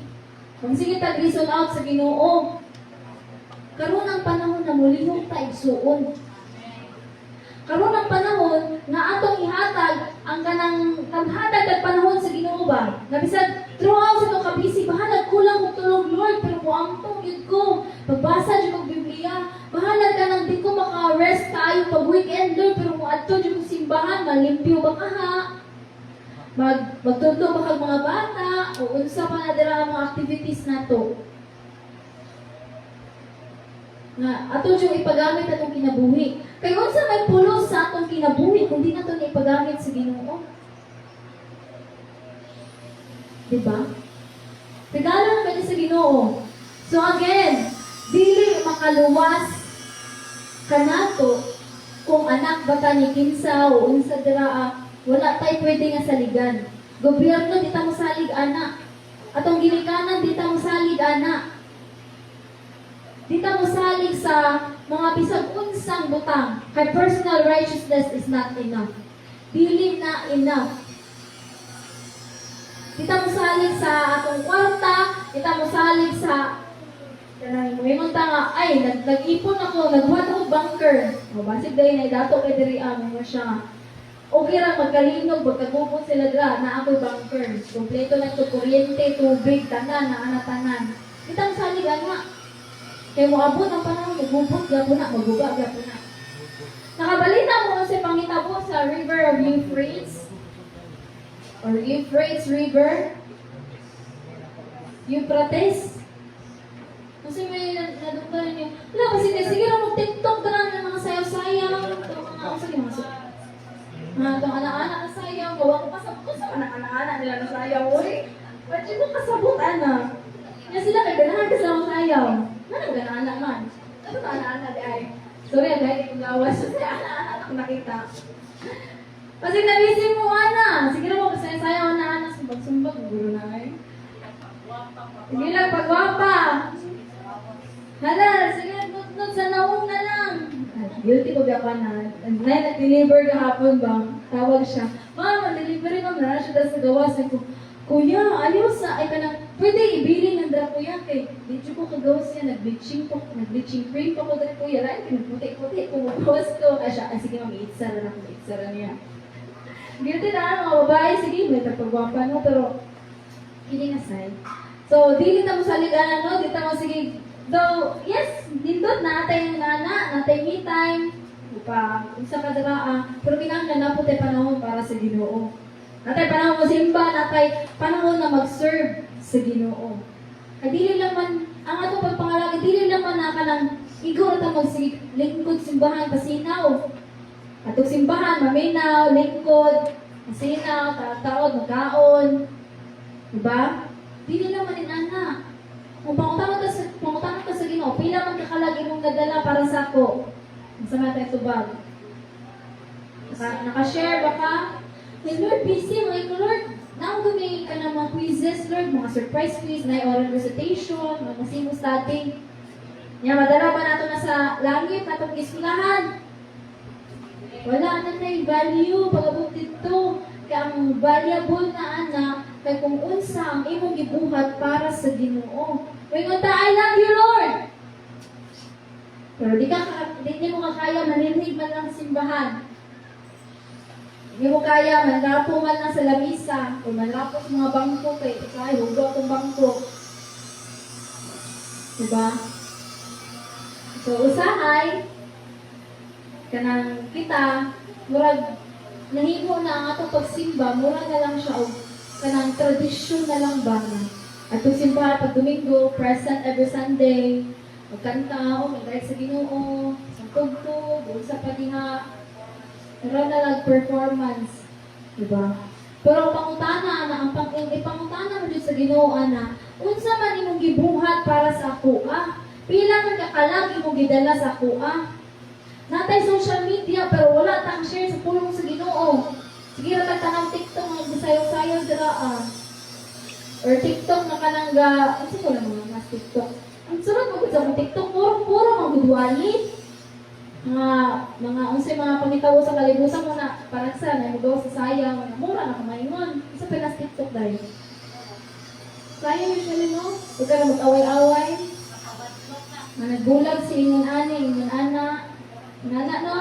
Magsigitag reason out sa Ginoo. Karon ang panahon na mulihong ta igsuon. Karon ang panahon nga atong ihatag ang kanang taghatag at panahon sa Ginoo ba? Na bisag throughout sa itong kabisi, bahalag kulang mo tulog Lord, pero muamtong yun ko. Pagbasa dyan kong Biblia, bahalag ka nang di ko maka-rest tayo pag weekend Lord, pero muadto dyan kong simbahan, malimpyo ba ka ha? Magtunto ba kag mga bata, o unsa pa na dira ang mga activities nato. Nga, ato dyan ipagamit atong kinabuhi. Kaya unsa may pulos sa atong kinabuhi kung di nato niya ipagamit sa Ginoo? Diba? Regalo na kanya sa Ginoo. So again, dili makaluwas kanato kung anak bata ni kinsa o unsa dira wala tay pwede nga saligan. Gobyerno di ta mosalig ana. Atong ginikanan di ta mosalig ana. Di ta mosalig sa mga bisag unsang butang, kay personal righteousness is not enough. Dili na enough. Kita mo salig sa atong kwarta, kita mo salig sa may munta nga, ay, nag-ipon ako, nagbuhat ako bunker. O, basig dahil na dato kay diri mo siya nga. Okay ra magkalinog, magkagupon sila dira na ako'y bunker. Kompleto na ito, kuryente, tubig, tanan, tanan. Kita mo salig nga. Kaya mo abot ang panahon, magupot, gapo na, maguba, gapo na. Nakabalita mo sa pangitabo sa River of Euphrates or Euphrates River. Euphrates. Kasi may nadugdaran yung, wala kasi sige lang mag-tiktok ka lang ng mga sayaw-sayaw. Itong mga, sige mga itong anak-anak na sayaw. Gawa ko pasabot sa anak-anak nila na sayaw. Uy, ba't yun mo kasabot, anak? Kaya sila kay ganahan ka sa mga sayaw. Anong ganahan man? Ano ba anak-anak di ay? Sorry, dahil itong lawas. Kasi anak-anak ako nakita. Kasi nabisin mo, anak. Sige lang mo, sayaw-sayaw anak-anak. Sumbag-sumbag, guro na ay. Sige lang, pagwapa. Hala, sige, nut sa naong na lang. Guilty ko ka na. Nag-deliver kahapon ba? Tawag siya. Mama, delivery ma'am na siya sa gawa. Sabi ko, Kuya, ayaw sa, ay ka na, pwede ibili ng dra kuya kay, di ko kagawas siya, nag-bleaching cream pa ko dra kuya, rin, pinagputi-puti, kumugawas ko. Siya, sige ma'am, itsara na, itsara niya. Guilty na, mga babae, sige, may tapagwapa no, pero, kidding aside. So, di kita mo saliganan, no? Di kita mo, sige, though, yes, dindot na atay yung nana, natay me time, upa, isa ka dara, pero kinahanglan na po tayo panahon para sa Ginoo. Natay panahon mo simba, natay panahon na mag-serve sa Ginoo. Dili lang man, ang atong pagpangalagi, dili lang man naka ng igo na tayo maglingkod simbahan, pasinaw. Atong simbahan, maminaw, lingkod, pasinaw, taod, magkaon. Diba? Dili lang man din anak. Kung pangutangan ka sa Ginoo, pila man kakalagi mong nadala para sa ako. Masama tayo tubag. Naka-share ba ka? Hey Lord, busy mga iko Lord. Naong gumingin ka ng mga quizzes, Lord, mga surprise quiz, na oral recitation, mga masimos dating. Yan, madala ba nato na sa langit, natong isulahan? Wala na yung value, pag-abot dito. Kaya ang valuable na anak, kaya kung unsa ang imong gibuhat para sa Ginoo. May ngunta, I love you, Lord! Pero di mo kaya manilhig man lang sa simbahan. Hindi mo kaya manlapo man lang sa lamisa o manlapo sa mga bangko kay ay hugo akong bangko. Diba? So, usahay, kanang kita, murag, nahigo na ang atong pagsimba, mura na lang siya o kanang tradisyon na lang ba na. At itong simbahan pag Domingo, present every Sunday, magkanta o mag-guide sa Ginoo, sa tugtog, o sa padiha, meron na lang performance. Diba? Pero ang pangutana na, ang ipangutana mo dito sa Ginoo na, unsa man imong gibuhat para sa ako, pila man kakalag imong gidala sa ako, natay social media, pero wala tang share sa pulong sa Ginoo. Sige ra tanang TikTok nga gisayaw-sayaw dira or TikTok na kanangga, ano ko lang mga mas TikTok. Ang sunod mo sa TikTok, puro mga gudwali. Mga unsay mga pangitawo sa kalibutan mo na parang sa nagawa sa sayaw, na mura na kamaingon. Isa pinas TikTok dahil. Sayaw usually no? Huwag ka na mag-away-away. Nagbulag si ingon ani, ingon ana. Nana no?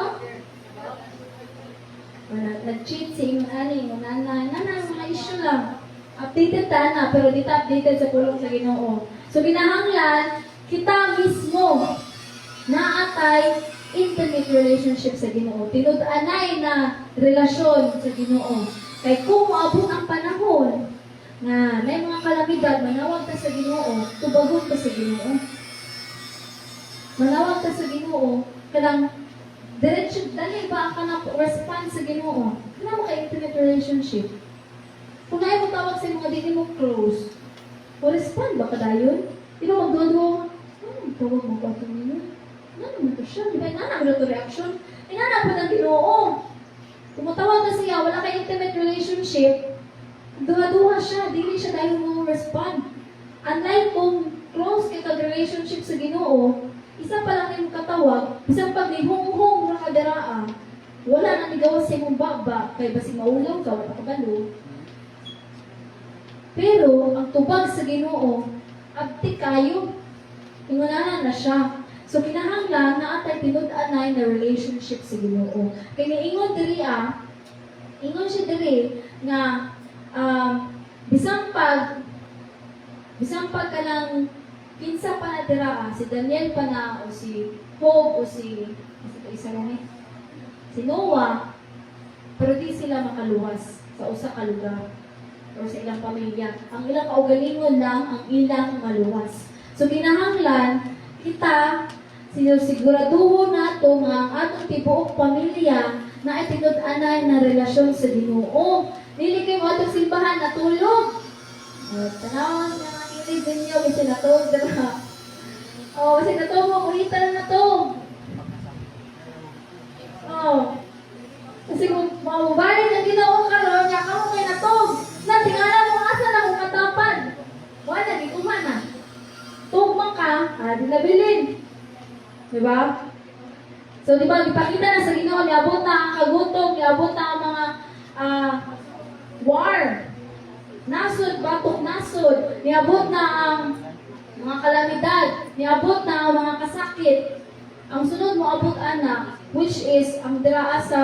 Nag-cheat si ingon ani, ingon ana. Nana, mga issue lang. Updated ta na, pero di ta updated sa pulong sa Ginoo. So binahanglan, kita mismo naatay intimate relationship sa Ginoo. Tinud-anay na relasyon sa Ginoo. Kay kung maabot ang panahon na may mga kalamidad, manawag ka sa Ginoo, tubagon ka sa Ginoo. Manawag ka sa Ginoo, kanang diretso, dali ba ka na respond sa Ginoo? Kailan mo ka-intimate relationship? Kung na mo tawag sa mga dili mo close, o respond ba ka dayon? Di ba magduwa-duwa? Tawag mo ba ito ninyo? Ano naman ito siya? Di ba? Inanap na ito reaction? Inanap na ng Ginoo. Tumutawag na siya, wala kay intimate relationship, duha-duha siya, dili siya dahil mo respond. Unlike kung close kita relationship sa Ginoo, isa pa lang yung katawag, isang pag may hung-hung ra kadaraa, wala na nigawas sa imong baba, kay basi maulaw ka, wala ka kabalo. Pero, ang tubag sa Ginoo, abti kayo, ingulanan na siya. So, kinahanglan na atay tinud-anay na relationship sa Ginoo. Kaya ingon diri ingon siya diri nga, bisang pag ka lang pinsa pa na dira, si Daniel pa na, o si Job, o si isa lang si Noah, pero di sila makaluwas sa usa ka lugar o sa ilang pamilya. Ang ilang kaugalingon lang ang ilang maluwas. So kinahanglan kita siguraduho nato nga ang atong tibuok pamilya na ay tinud-anay na relasyon sa Ginoo. Dili kay mo atong simbahan natulog. Tanawon nga ang ilig ninyo kasi natulog dira. Kasi natulog mo ulitan na to. Kasi kung maubayan ang Ginoo karon, nya ka mo kay natog. Na tingala mo asa na kung katapad. Wala di umana. Tugma ka, di nabilin. Diba? So di ba gipakita na sa Ginoo niabot na ang kagutom, niabot na ang mga war. Nasod, batok nasod, niabot na ang mga kalamidad, niabot na ang mga kasakit. Ang sunod mo abot ana, which is ang draa sa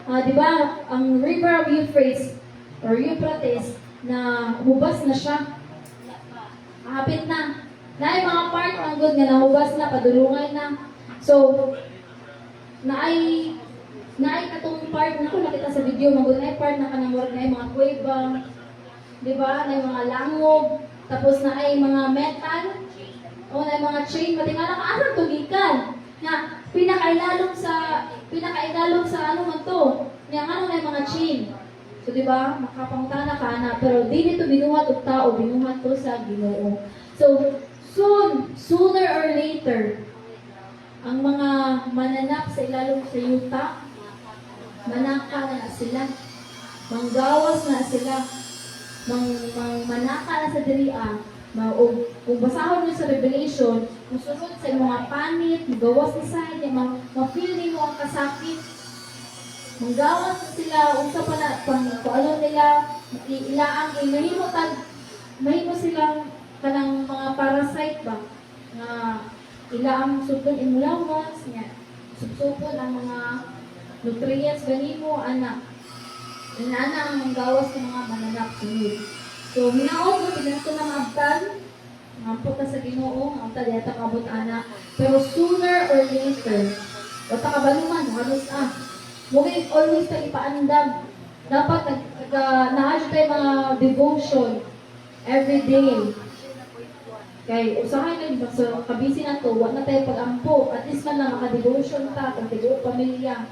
di ba, ang river of Euphrates or Euphrates na hubas na siya. Hapit na. Naay mga part ng good nga nahubas na, padulungan na. So, naay katong part na kung nakita sa video, magod na part na kanamurag na mga kuweba, di ba? Na mga langob, tapos na ay mga metal, o na mga chain, pati nga nakaasang tugikan. Nga, pinakailalong sa ano man to, nga ano na mga chain. So, di ba? Makapangtana ka na, pero di nito binuhat og tao, binuhat to sa Ginoo. So, sooner or later, ang mga mananap sa ilalong sa yuta, manaka na sila, manggawas na sila, manaka na sa dirian, kung basahon nyo sa Revelation, musunod sa mga panit, magawas na side, ma-feel mo ang kasakit, manggawas na sila, unsa pa na, kung ano nila, ilaang, mahimo silang kanang mga parasite ba, nga ilaang supon imulawas, nga supsupon ang mga nutrients ganimo, anak. Inana ang manggawas ng mga mananap sunod. So, minaog mo, pinanto ng abtan, ngampo ta sa Ginoo, ang taliyata kabot anak. Pero sooner or later, wata ka baluman, halos mugay always tayo ipaandam. Dapat naadyo tayo mga devotion every day. Kay usahay na diba sa kabisi na to, wala na tayo pag-ampo. At least man lang maka-devotion ta, kung tigo pamilya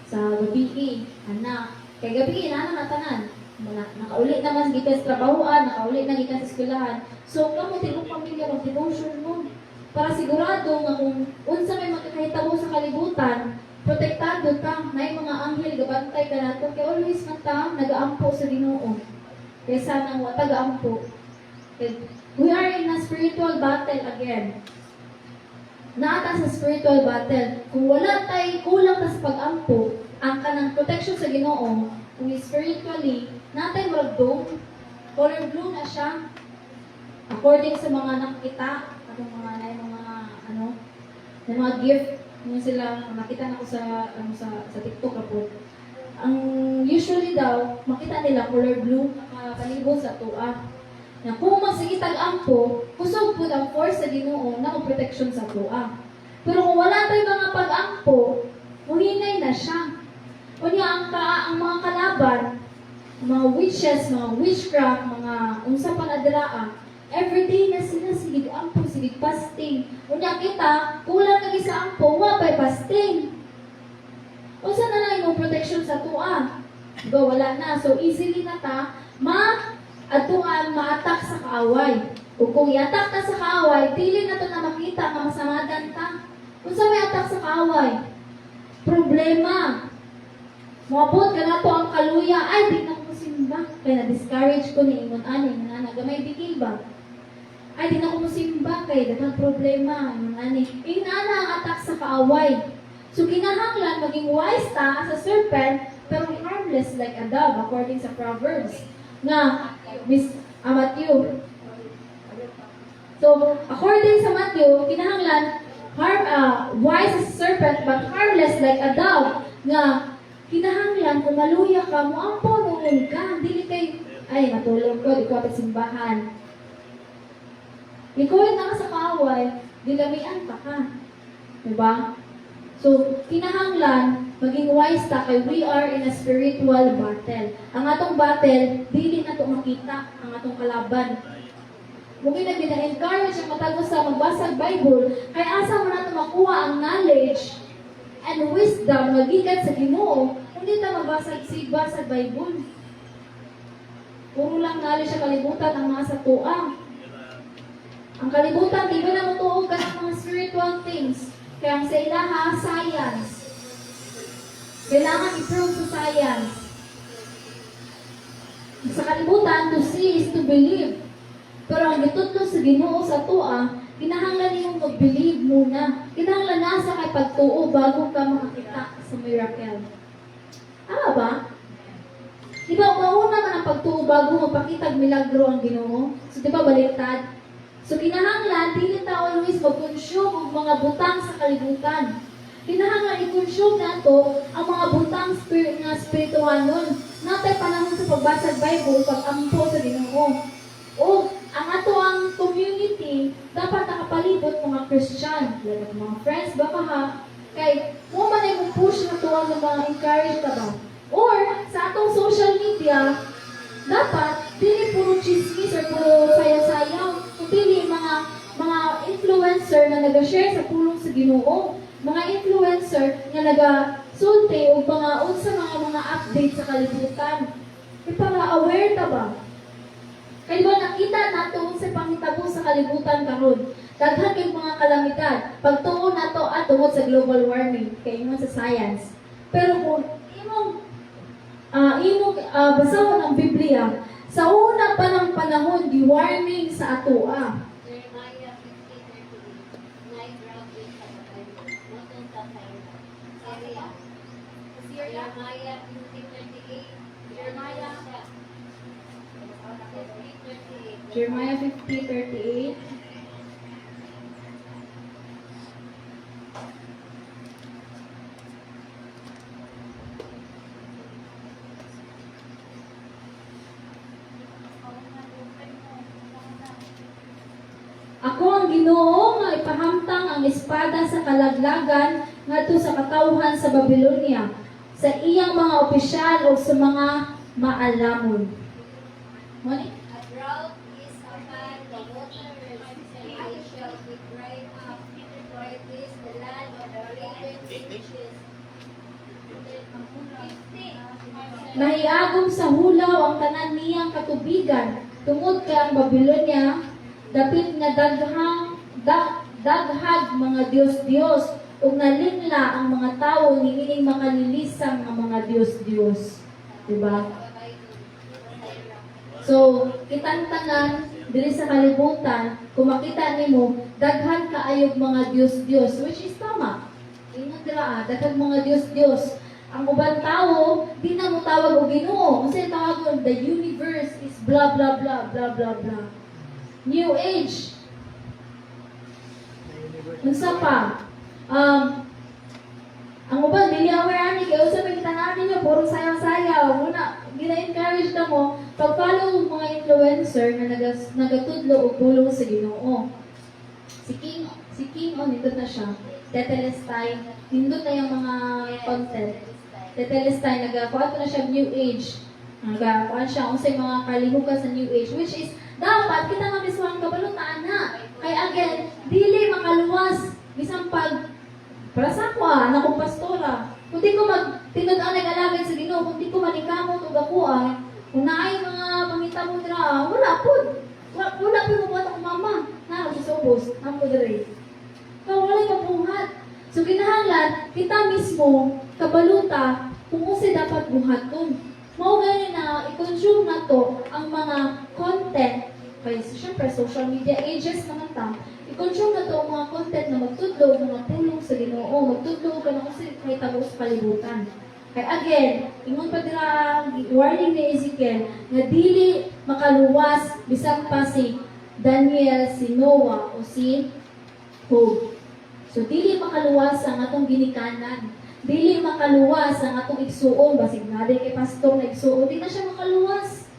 sa gabi, anak. Kay gabi, inana na tanan. Nakaulit naman gikan sa trabahoan, nakaulit na gikan sa eskwelahan. So, kamo tigo pamilya, mag-devotion mo. Para sigurado nga kung unsa may makakahitabo sa kalibutan, protektado ka, may mga anghel gabantay ka nato. Kay always man ta, nag-aampo sa Ginoo. Kaya sana wa taga-ampo. We are in a spiritual battle again. Naata sa spiritual battle. Kung wala tayo kulang ta sa pag-ampo, ang kanang protection sa Ginoo, kung spiritually, natin murag dome, color blue na siya. According sa mga nakita, atong mga na mga gift, yung sila nakita na ko sa TikTok po. Ang usually daw, makita nila color blue, nakapalibo sa tua. Na kung magsigitag ampo, kusog po ang force sa Ginoo na protection sa tua. Pero kung wala tayo mga pag-ampo, muhinay na siya. Kunya ang mga kalaban, mga witches, mga witchcraft, mga unsa pa na diraa, everyday na sila sigig ampo, sigig fasting. Kunya kita, kulang lagi sa ampo, wapay fasting. Unsa na lang yung protection sa tua? Diba, wala na. So easily na ta, atuan maatak sa kaaway. O kung iatak ta sa kaaway, dili na to na makita nga masamadan ta. Kung sa may atak sa kaaway, problema. Mabot ka na to ang kaluya, ay di na ko simba. Kaya na-discourage ko ni ingon ani nga nagamay bigil ba. ay di na ko musimba kay daghang problema yung ani. Inana ang attack sa kaaway. So kinahanglan maging wise ta as a serpent pero harmless like a dove according sa Proverbs nga Matthew. So according sa Matthew, kinahanglan wise as a serpent but harmless like a dove nga kinahanglan kung maluya ka mo ang punungon ka dili kay ay matulog ko di ko at simbahan. Ikaw na ka sa kaaway, dilamian pa ka. Diba? So, kinahanglan, maging wise ta kay we are in a spiritual battle. Ang atong battle, dili na ito makita ang atong kalaban. Mungkin na gina-encourage ang matagos sa magbasag Bible, kay asa mo na ito makuha ang knowledge and wisdom nga gikan sa Ginoo, hindi ta mabasag basag Bible. Puro lang knowledge sa kalibutan ang mga satuang. Ang kalibutan, di ba na mutuog ka ng mga spiritual things? Kaya ang sa ilaha, science. Kailangan i-prove sa science. Sa kalibutan, to see is to believe. Pero ang gitutlo sa Ginoo sa tua, kinahanglan niyong mag-believe muna. Kinahanglan nasa kay pagtuo bago ka makakita sa miracle. Ba? Di ba, mauna man ang pagtuo bago mapakita milagro ang Ginoo? So, di ba, baliktad? So, kinahanglan, dili ta always mag-consume ang mga butang sa kalibutan. Kinahanglan i-consume nato ang mga butang nga spiritual nun. Natay panahon sa pagbasa ng Bible, pag-ampo sa Ginoo. O, ang ato ang community, dapat nakapalibot mga Christian. Like mga friends, baka ha, kay, mo man ay push na tuwang ng mga encourage ka ba? Or, sa atong social media, dapat, dili puro chismis or puro sayaw-sayaw. Kundi mga influencer na nag-share sa pulong sa Ginoo. Mga influencer na nag-sulti o unsa mga update sa kalibutan. Para aware ta ba? Kaya ba nakita nato sa panghitabo sa kalibutan karon? Daghan yung mga kalamidad. Pagtuon nato tungod sa global warming, kay mo sa science. Pero kung imong basahon ang Biblia, sa una pa ng panahon, di warning sa atoa. Jeremiah 50:38. Night robbery sa Bible. Motong tatay. Syria. Jeremiah 50:38. Jeremiah 50:38. Jeremiah 50:38. Ako ang Ginoo nga ipahamtang ang espada sa kalaglagan ngadto sa katawhan sa Babylonia, sa iyang mga opisyal o sa mga maalamon. Mani? A drought is upon the waters, and I shall be dried up, for it is the land of the raven finches. Nahiagom sa hulaw ang tanan niyang katubigan, tungod kay ang Babylonia, dapit nga daghag mga Dios-Dios, ug nalinla ang mga tawo niining makalilisang ang mga Dios-Dios. Diba? So, kitang tanan diri sa kalibutan, kung makita nimo, daghan kaayog mga Dios-Dios, which is tama. Ingon dira, daghang mga Dios-Dios. Ang ubang tao, di na mo tawag og Ginoo. Kasi tawag the universe is blah blah blah blah blah blah. New Age. Unsa pa? Ang uban dili aware ani kay usa may tanan ninyo puro sayaw-sayaw. Muna gina-encourage na mo pag-follow ang mga influencer na nagatudlo og pulong sa Ginoo. Si King nito na siya. Tetelestay, nindot na yung mga content. Tetelestay, nagakuha na siya New Age. Nagakuha siya kung sa mga kalihukan sa New Age, which is, dapat kita nga miswang kabalutaan na. Kaya again, dili makaluwas. Bisang para sa ako na kong pastora. Kung di ko tinud-an nag-alagay sa Ginoo, kung di ko manikamot o gakuha, kung naay mga pangita mo nila, wala po. Wala po mo buhat akong mama. Na, susubos. Namo dere. Kaya wala mabuhat. So, kinahanglan, kita mismo, kabaluta, kung usi dapat buhaton. Mao gani na i-consume na to ang mga content kay syempre social media ages naman ta, i-control na to ang mga content na magtudlog, mga pulong sa Ginoo, magtudlog ka na kung may tabo sa kalibutan. Kaya again, ingon pa dira warning ni Ezekiel nga dili makaluwas bisan pa si Daniel, si Noah o si Job. So dili makaluwas ang atong ginikanan. Dili makaluwas ang atong igsuon basig na kay pastor na igsuon, di na siya makaluwas.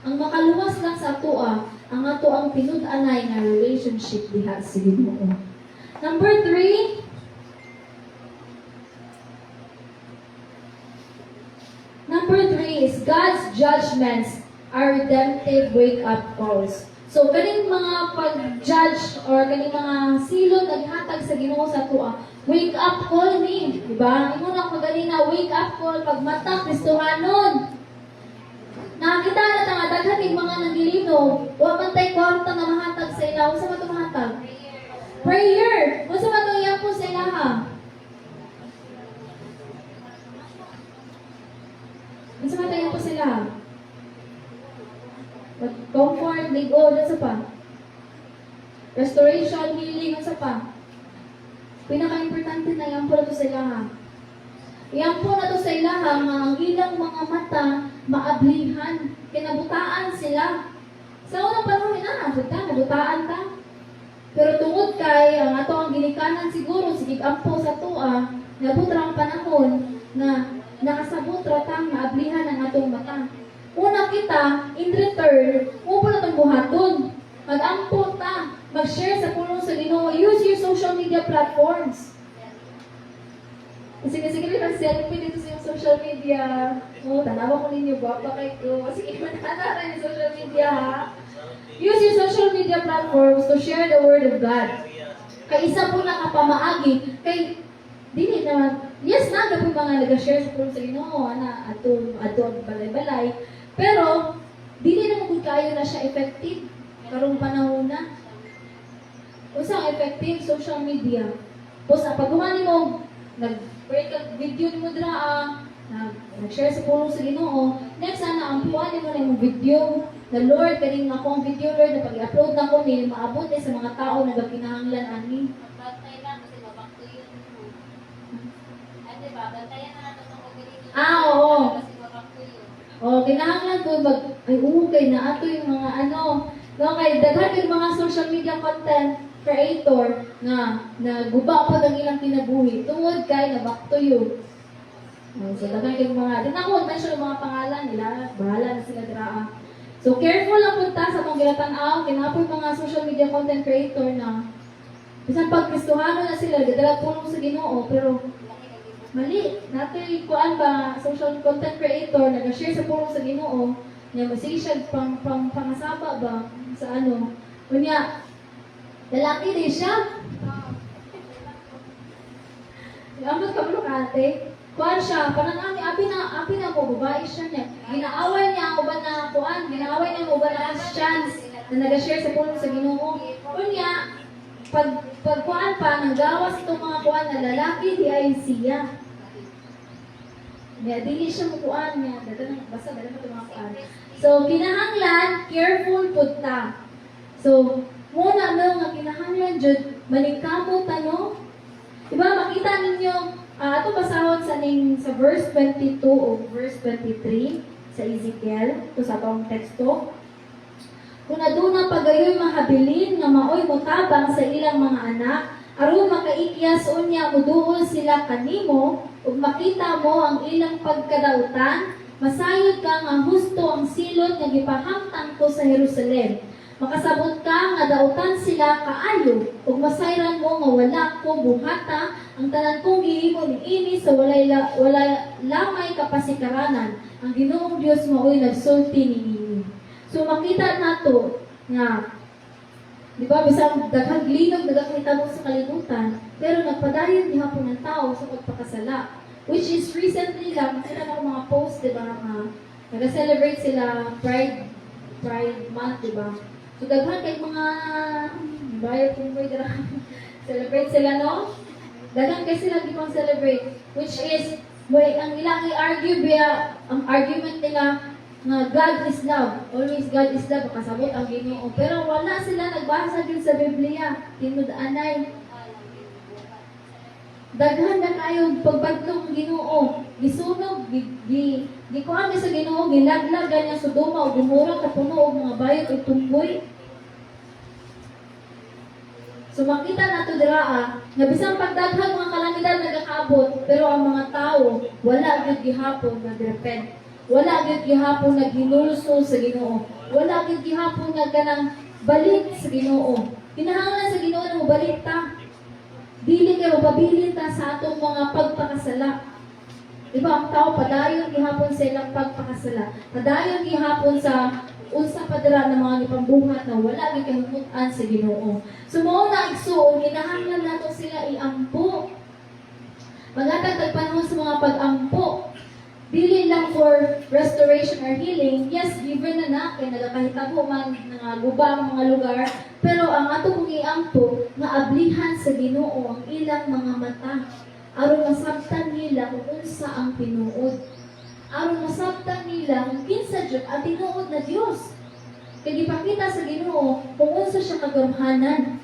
Ang makaluwas lang sa ato ang ato ang pinud-anay nga relationship diha sa Ginoo. Number 3, is God's judgments are redemptive wake-up calls. So, kaning mga pag-judge or kaning mga silot naghatag sa Ginoo sa tuwa, wake-up call ni, di ba? Imo na ko ganina, wake-up call pag mata Kristohanon. Nakakita na nga daghan ning mga nagilinom, wa man tay kwarta na mahatag sa ilaw, unsa man to mahatag? Prayer. Unsa man to iyang po sa ilaha? Unsa man to iyang po sa ilaha? Comfort, ligo, unsa pa? Restoration, healing, unsa pa? Pinaka-importante na iyang po na to sa ilaha. Iyang po na to sa ilaha nga ang ilang mga mata maablihan, kinabutaan sila. Sa unang panahon na, nabutaan ta. Pero tungod kay ang ato ang ginikanan siguro, sige ampo sa tua, nabutra ang panahon na nakasabutra tang maablihan ang atong mata. Una kita, in return, upo na itong buhaton. Mag-ampo ta, mag-share sa pulong sa Ginoo. Use your social media platforms. Sige, nag-selfie dito sa yung social media. Tanawa ko ninyo, guwapa kayo. Sige, mananara yung social media, ha? Use your social media platforms to share the Word of God. Kay isa po na kapamaagi, kay dili naman, yes na, kapag mga nag-share sa pulong sa Ginoo, ato balay-balay, pero, dili naman kung kayo na siya effective. Karong panahon na. Usang effective social media. Tapos, pag mo, nag-break video ni mo dira, nag-share sa pulong sa Ginoo. Next, ampuan mo na yung video. The Lord, kaning akong video, Lord, na pag-upload na ko, may maabot sa mga tao na kinahanglan ani. Bantay lang kasi mabakto yun. Ano ba? Bantayan na natin itong pag-ibig. Oo. Kasi mabakto yun. Kinahanglan to kay na ato yung mga kay daghan yung mga social media content creator na guba pa ang ilang kinabuhi tungod kay nabaktuyo. So daghan yung mga din ako mention yung mga pangalan nila, bahala na sila dira. So careful lang punta sa atong ginatan-aw kinapoy mga social media content creator na bisan pag Kristohano na sila gadala pulong sa Ginoo pero mali. Natoy kuan ba social content creator nag-share sa pulong sa Ginoo nga message pangasaba ba sa unya lalaki din siya. Amot ka bro ate. Kuan siya parang abi na mo babae siya niya. Ginaaway niya ako ba na kuan? Ginaaway niya mo ba na chance na nag-share sa pulong sa Ginoo? Unya pagkuan pa, nanggawas itong mga kuan na lalaki, di ay siya. Dili siya mukuan niya. Basta dala mo itong mga kuan. So, kinahanglan, careful pud ta. So, muna nga kinahanglan jud manikamo tano. Diba, makita ninyo, ato basahon sa verse 22 o verse 23 sa Ezekiel, ito sa atong teksto. Kung aduna pagayoy mahabilin nga maoy motabang sa ilang mga anak, aron makaikyas unya muduol sila kanimo ug makita mo ang ilang pagkadautan, masayod ka nga husto ang silot nga gipahamtang ko sa Jerusalem. Makasabot ka nga dautan sila kaayo ug masayran mo nga wala ko buhata ang tanan kong gihimo niini sa walay lamay kapasikaranan. Ang Ginoong Dios maoy nagsulti niini. So makita nato nga di ba bisang daghang linog nagakita mo sa kalibutan pero nagpadayon diha po ng tao sa pagpakasala which is recently lang nakita na mga post di ba nga nag-celebrate sila Pride Month di ba so daghan kay mga bayad kung pwede celebrate sila no daghan kay sila gipang celebrate which is ang ilang i-argue biya ang argument nila nga God is love. Always God is love, makasabot ang Ginoo. Pero wala sila nagbasa din sa Biblia. Tinud-anay. Daghan na kayo pagbadlong ang Ginoo. Gisunog, gikuha sa Ginoo, gilaglag ganyan Sodoma o Gomora kapuno og mga bayot ug tumboy. So makita nato dira nga bisang pagdaghang mga kalamidad nagakaabot, pero ang mga tao wala gyud gihapon nagrepent. Wala gyud gihapon naghinulso sa Ginoo. Wala gyud gihapon nagkanang balik sa Ginoo. Kinahanglan sa Ginoo na mobalik ta. Dili kay mapabilin ta sa atong mga pagpakasala. Diba ang tao padayon gihapon sa ilang pagpakasala. Padayon gihapon sa unsa pa dira ng mga gipambuhat na wala gyud kahimutan sa Ginoo. So mao na igsuon kinahanglan nato sila iampo. Magatag tagpanahon sa mga pag-ampo. Dili lang for restoration or healing. Yes, given na kay nagakahitabo man nga guba ang mga lugar, pero ang ato kong iampo nga ablihan sa Ginoo ang ilang mga mata aron masabtan nila kung unsa ang tinuod. Aron masabtan nila kung kinsa jud ang tinuod na Dios. Kay gipakita sa Ginoo kung unsa siya kagamhanan.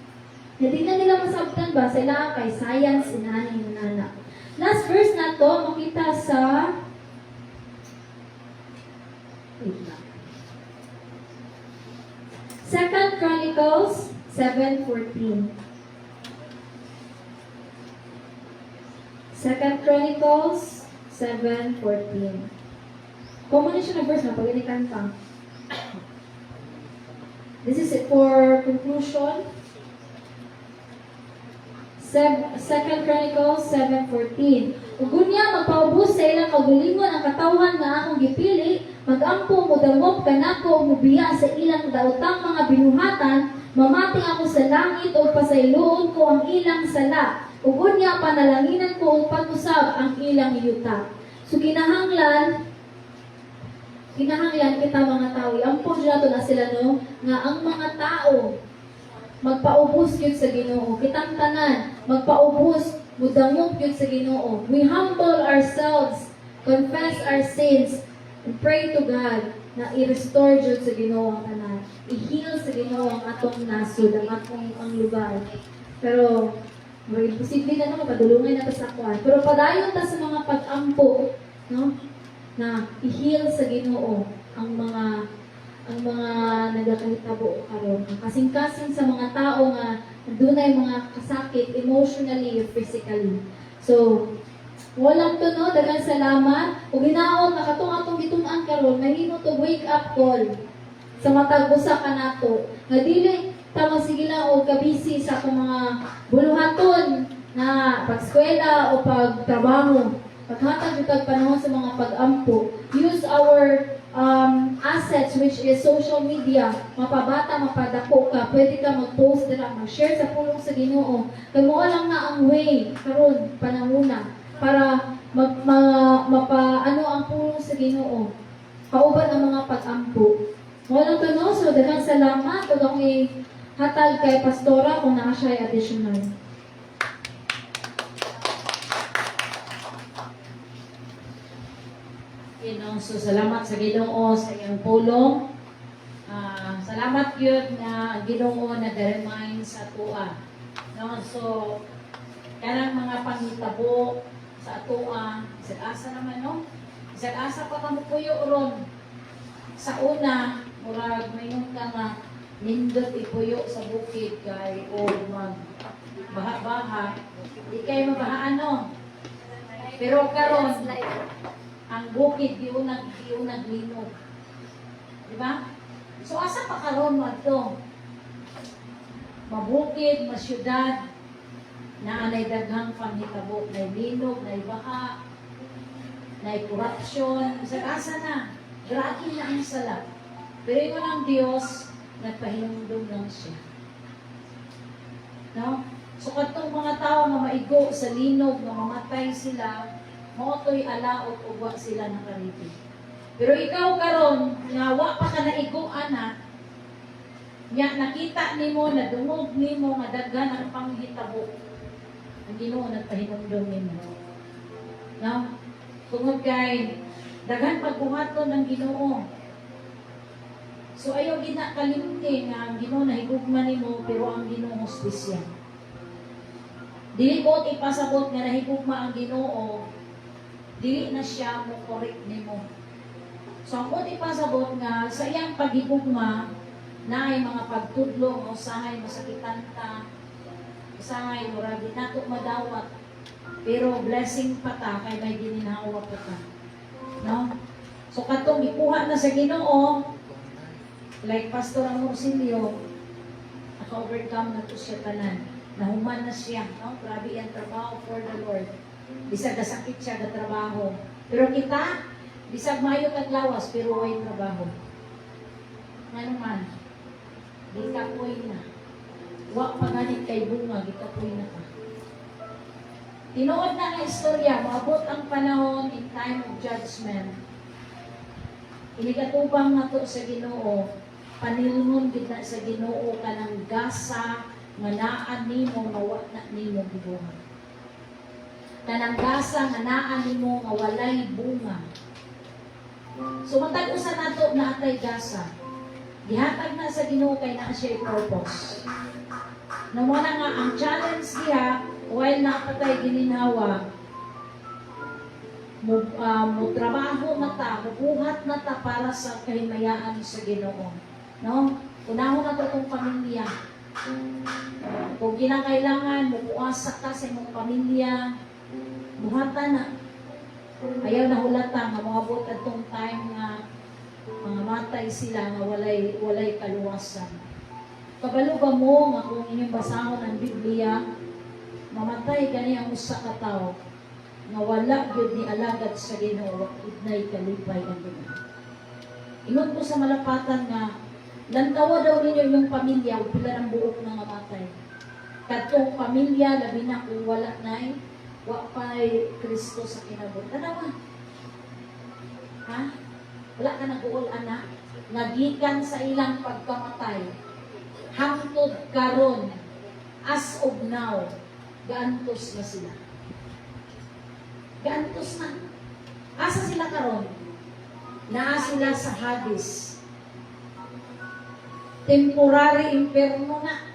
Hindi na nila masabtan ba sila kay science inani nana. Last verse na to makita sa Second Chronicles 7:14. Second Chronicles 7:14. Common siya na verse na paginikan pa. This is it for conclusion. Second Chronicles 7:14. Ug niya magpaubos sa ilang kaugalingon ang katawhan nga akong gipili, magampo mo dangop kanako ug mubiya sa ilang daotang mga binuhatan, mamati ako sa langit ug pasayloon ko ang ilang sala. Ug niya panalanginan ko ug pag-usab ang ilang yuta. So kinahanglan kita mga tao, ampon nato na sila no nga ang mga tao magpaubos yun sa Ginoo. Kitang tanan, magpaubos, mudangog yun sa Ginoo. We humble ourselves, confess our sins, and pray to God na i-restore yun sa Ginoo ang tanan. I-heal sa Ginoo ang atong nasod, ang atong ang lugar. Pero, posible na naman, padulungan na sa kwan. Pero padayon ta sa mga pag-ampo, no? Na i-heal sa Ginoo ang mga nagakahitabo karon. Kasing-kasing sa mga tao nga dunay mga kasakit emotionally or physically. So, walang to no, daghang salamat. Ug ginaon nakatong atong gitun-an karon, mahimo to wake up call sa matag usa ka nato. Nga dili ta sige lang og kabisi sa atong mga buluhaton na pag-eskwela o pagtrabaho. Paghatag jud kag panahon sa mga pag-ampo. Use our assets which is social media, mapabata, mapadako ka, pwede ka mag-post dira, mag-share sa pulong sa Ginoo. Kay mo lang na ang way karon panahuna para mapaano ang pulong sa Ginoo. Kauban ang mga pag-ampo. Mo lang to no, so daghang salamat ug akong hatag kay pastora kung naa siya additional. So, salamat sa Ginoo sa iyang pulong. Salamat yun na Ginoo na remind sa atoa. No? So, kanang mga panghitabo sa atoa, isag-asa naman, no? Isag-asa pa kamo puyo ron. Sa una, murag mayroon ka nga nindot ipuyo sa bukid kay o mag-baha-baha. Di kayo mabahaan, no? Pero karon ang bukid diunag linog. Di ba? So asa pa karon mo adto? Mabukid, masyudad, na anay daghang panghitabo, na linog, na baha, na corruption, sa asa na. Grabe na ang sala. Pero ito ng Diyos, nagpahinumdum lang siya. No? So katong mga tao nga maigo sa linog, na mamatay sila, motoy alaot o wa sila nakariti. Pero ikaw karon nga wa pa ka naigo anak, nya nakita nimo na dungog nimo nga daghan ang panghitabo. Ang Ginoo nagpahinumdom nimo. No? Tungod kay daghan pagbuhaton ng Ginoo. So ayaw ginakalimti nga ang Ginoo nahigugma nimo pero ang Ginoo hospisya. Dili ko ipasabot nga nahigugma ang Ginoo, dili na siya mo correct nimo. So ang ko ipasabot nga sa iyang paghigugma na ay mga pagtudlo o usahay masakitan ta, usahay murag nato madawat, pero blessing pa ta kay may gininhawa pa ta. No? So katong ikuha na sa Ginoo, like Pastor Amorcilio, naka-overcome na to siya tanan. Nahuman na siya. No? Grabe ang trabaho for the Lord. Bisag kasakit siya na trabaho. Pero kita, bisag mayo kag lawas, pero way trabaho. Ano man, di kapoy na. Wa paganit kay bunga, di kapoy na ka. Tinuod na nga istorya, maabot ang panahon in time of judgment. Inigatubang na to sa Ginoo, panilngon kita sa Ginoo kanang gasa nga naan nimo nga wa na nimo gibuhat. Kanang gasa nga naan nimo nga walay bunga. So matag-usa nato na atay gasa. Gihatag na sa Ginoo kay naa siya i-purpose. Namo na nga ang challenge niya while napatay gininhawa. Mo trabaho na ta, buhat na ta para sa kahimayaan sa Ginoo. No? Unahon na to itong pamilya. Kung kinakailangan, mupuasa ka sa imong pamilya, buhatan na. Ayaw na hulata nga maabot at itong time nga mga matay sila nga walay kaluwasan. Kabalo ba mo nga kung inyong basahon ang Biblia, mamatay kani ang usa ka tawo nga wala gyud ni alagad sa Ginoo, idnay kalipay ang Ginoo. Ingon ko sa malapatan nga lantawa daw ninyo inyong pamilya ug pila ng buok nga matay. Kadtong pamilya labi na kung wala nay wa pay Kristo sa kinabuhi. Tanawa. Ha? Wala ka nag-uol anak nga gikan sa ilang pagkamatay. Hangtod karon as of now gaantos na sila. Gaantos na. Asa sila karon? Naa sila sa Hades. Temporary imperno na.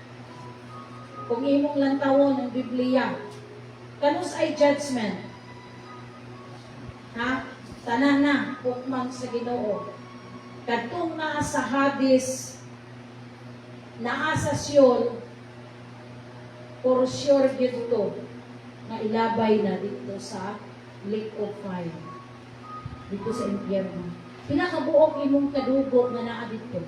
Kung imong lantawon ng Biblia. Kanus ay judgment. Ha? Tanan na, hukman sa Ginoo. Kadtong naa sa Hades, naa sa Sheol, for sure dito na ilabay na dito sa lake of fire. Dito sa impyerno. Pinakabuok imong kadugog na naa dito.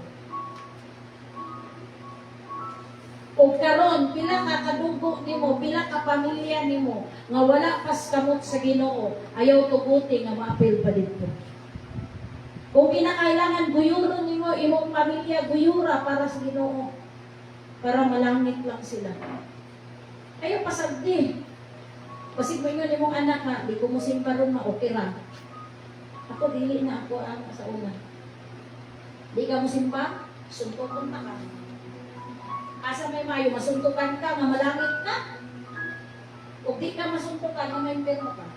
O karon pila ka kadugo nimo, pila ka pamilya nimo nga wala pas kamot sa Ginoo, ayaw tuguti nga maapil pa dito. Kung kinakailangan guyuron nimo imong pamilya, guyura para sa Ginoo. Para malangit lang sila. Ayaw pasagdi. Kasi mo yun imong anak nga, di ko mo simpa ron okay ra. Ako dili na ako ang sa una. Di ka mo simpa, suntukon na ka. Asa may mayo, masuntukan ka, mamalangit ka. O di ka masuntukan, mamaimperno ka.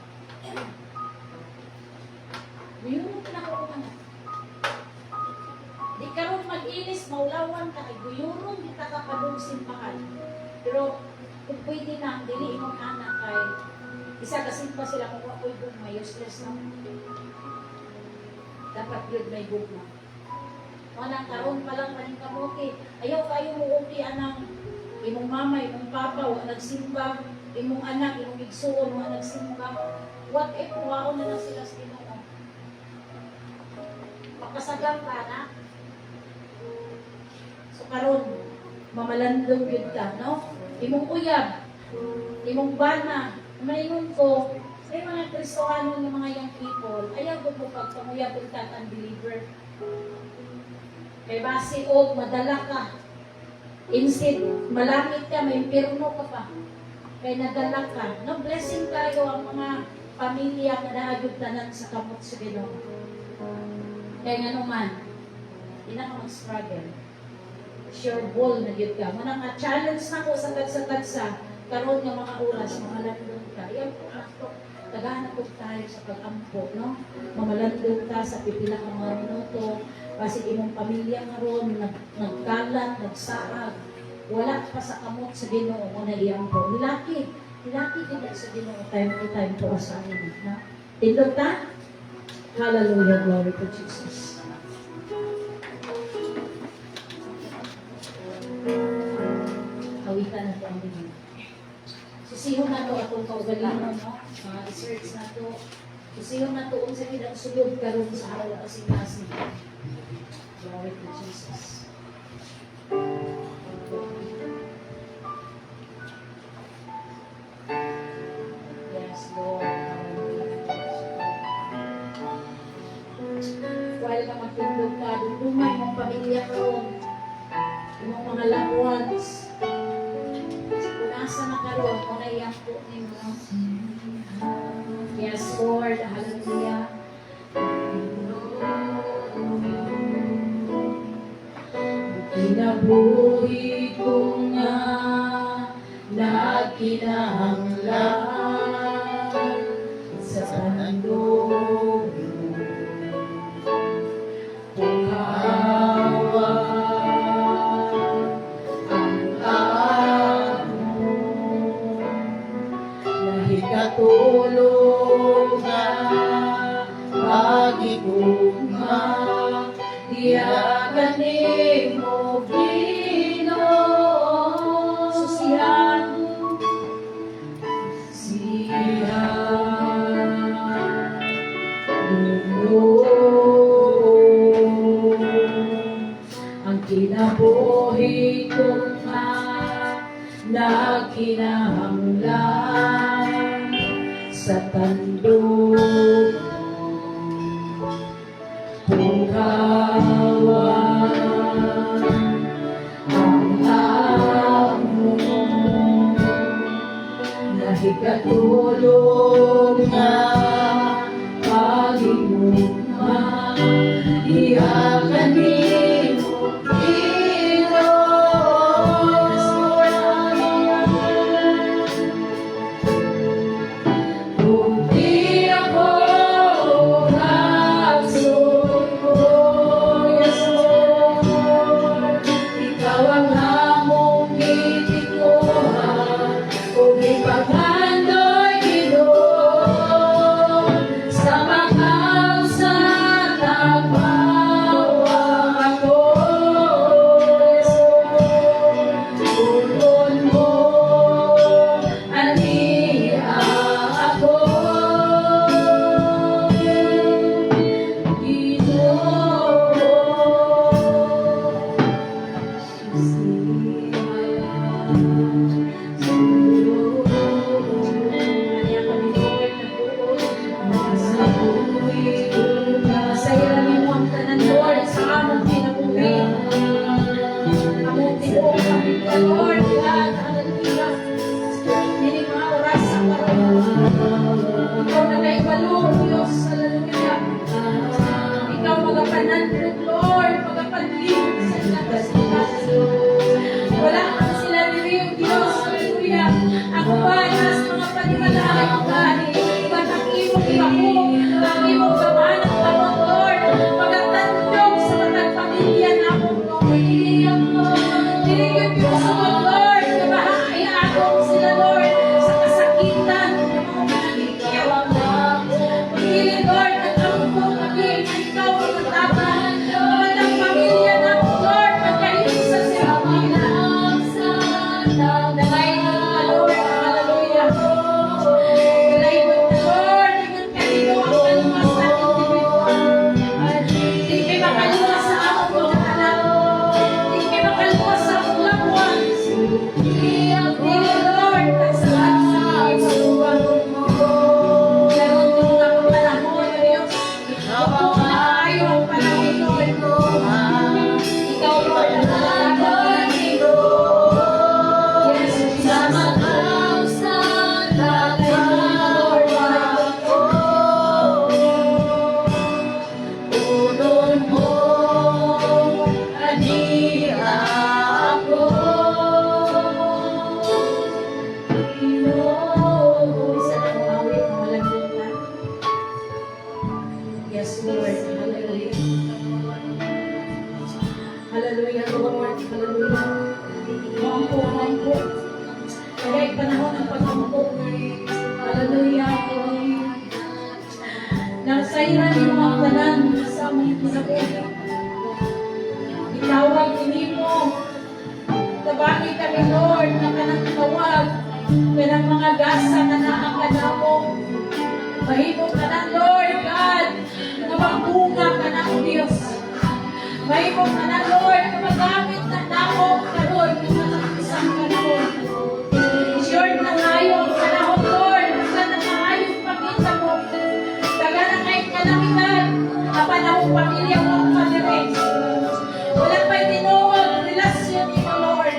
Yun ang pinakaroon na. Di ka ron mag-inis, maulawan ka, ay guyurong kita ka padung simpahan. Pero kung pwede na, dili imong anak kay isa kasimpa sila kung ako'y gugma, useless na. Dapat yun may gugma. Manang karon pa lang maning kamote. Ayaw kayo mo okay anang imong mama, imong papa, wa nagsimba, imong anak, imong igsuon, wa nagsimba. What if waon na lang sila sa Ginoo? Makasagang ka na. So karon mamalandong yun ka, no? Imong uyab, imong bana, maingon ko, sa mga Kristohano ng mga young people, ayaw ko po pagpamuyab ka at unbeliever. Kay basi og madala ka. Instead, malangit ka, may impirno ka pa. Kay nadala ka. No, blessing kayo ang mga pamilya na naagugtanan sa kamot sa Ginoo. Kaya nga naman, hindi na ka mag-struggle. Sure ball na yun ka. Manang challenge na ko sa tagsa-tagsa. Karoon nga mga oras, mga landong ka. Iyan po na ito. Tagahanap po tayo sa pag-ampo, no? Mamalandong ka sa pipila ka mga minuto. Kasi imong pamilya karon nagkalat, nagsaag, wala pa sa kamot sa Ginoo mo na iyang po. Lilaki kita sa Ginoo time to time po sa amin. Na? Tindog ta? Hallelujah, glory to Jesus. Kawitan na to ang Ginoo. Sisihon na to atong kaugalingon, no? Mga research na to. Sisihon na to kung sa kinang sulod karon sa araw na kasing-kasing. Glory to Jesus. Yes, Lord. While ka matindog ka, dumay mong pamilya karon, imong mga loved ones, kung nasa na karon, kung naiyak po ninyo. Yes, Lord. Hallelujah. Kinabuhi ko nga nagkinahanglan sa handog Pukawa ang amo nahikatulog nga magigugma diya kanimo Ginoo susihan ang kinabuhi ko nga nagkinahanglan sa tandog Pukawan ang amo nahikatulog nga pagigugma iyakan nimo kung di ako magsuko, yes Lord, ikaw ang among itikuhan, kung ipaghandoy Ginoo, sa makaw sa tagmawa ako, yes Lord, tulon mo, aniya ako, Lord, God, hallelujah. Hindi mga oras sa karoon. Ikaw na naibalo, Diyos, hallelujah. Ikaw magapanandog, Lord, magapanlim sa lakas. Wala kang sila niliw, Diyos, hallelujah. Ako ba, nas mga panimalay ko gani, ba't ang imong ibako, ang imong gaman at tawag, Lord, magatandog sa matang pamilya na akong Lord. Dinigyan ko sa mga Lord, kabahaya akong sila, Lord, sa kasakitan, ikaw ang pagkili, Lord, at ang pagkili, ikaw ang matapang, matang pamilya na ako, Lord, pagkahilig sa sila, Nangay ka, Lord, hallelujah. Lord. Hallelujah. Mampo. Kaya panahon ng pagmampo. Hallelujah. Nasairan mo ang tanan sa among kinabuhi. Itawag ini mo. Tabangin kami, Lord, na kanang tawag. Kanang mga gasa na naang kanamo. Mahimong ka na, Lord God, na magbunga ka na, Diyos. Mahimong ka na, Lord, na magamit na namo karon ng isang kanon. Sure na tayo ang panahon, Lord, na nangayong pakita mo. Taga na kahit kalamitan, na panahong pamilya mo ang padiretso. Walang may tinuod, relasyon mo, Lord.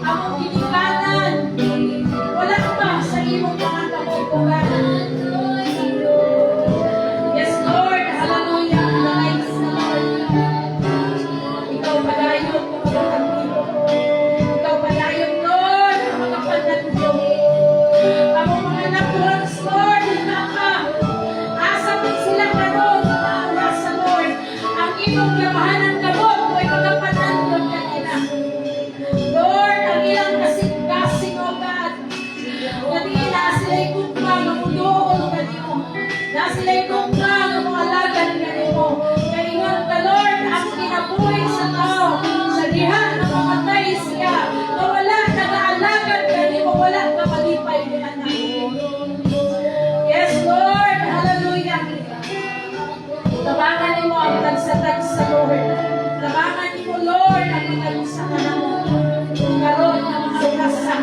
Among ginikanan, wala pa sa imong mga kamukugan. Yes, Lord. Hallelujah. Nice, Lord. Ikaw padayon kung magkakabilo. Ikaw padayon, Lord, kung magkapanatyo. Among mga nakurans, Lord, asa mo sila karon, nasa Lord. Ang imong yamahanan kabot, mo'y magkapanatyon kanila. Lord, ang ilang kasing-kasing, O God. Hindi na sila'y kumpang ang uloon kanimo. Na sila'y kumpang ang mga lagan kanimo. Kaingon ka, Lord, ang kinabuhi sa tao. Sa dihan na mamatay siya. Na wala nag-aalagan kanimo. Wala ka malipay ni anak. Yes, Lord. Hallelujah. Tabangan mo ang tagsa-tagsa, Lord. Tabangan mo, Lord, ang tagsa ka na mo. Karoon ng mga grasa.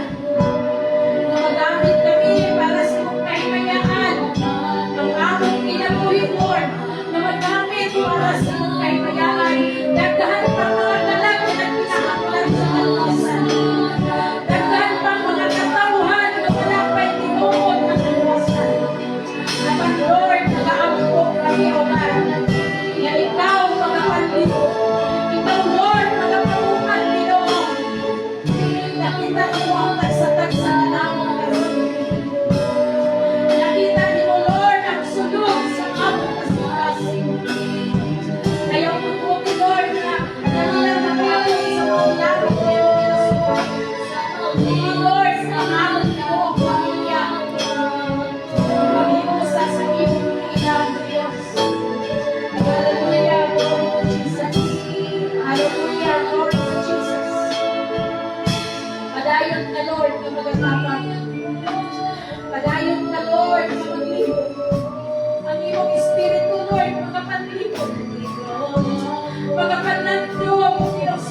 Na magamit kami para sa iyong kahimayaan. Ang among kinabuhi, Lord. Na magamit para sa iyong kahimayaan. Dagdahan pa mga dalag na pinakamulan sa kalpasan. Dagdahan pa mga katauhan na wala pa'y tinuod ng kalpasan. Dapat, Lord, nag-aampo kami, O God. Na ikaw magapanlito. Ikaw, Lord, magapamukan, Pinoon. Nakita mo ang tagsa-tagsa na namang karoon. Nakita mo, Lord, ang sulog sa among kasing-kasing. Kaya po, Lord, na nanilang sa mga langit na iyong pinasukan. Lord, ang among iyong pamilya. Pag-iusa sa iyong inang Diyos. Hallelujah, Lord Jesus. Hallelujah, Lord Jesus. Padayon ka, Lord, na magkakapag. Padayon ka, Lord, na maglibot. Ang iyong Espiritu, Lord, magapanlibot. Magapanlando mo, Diyos.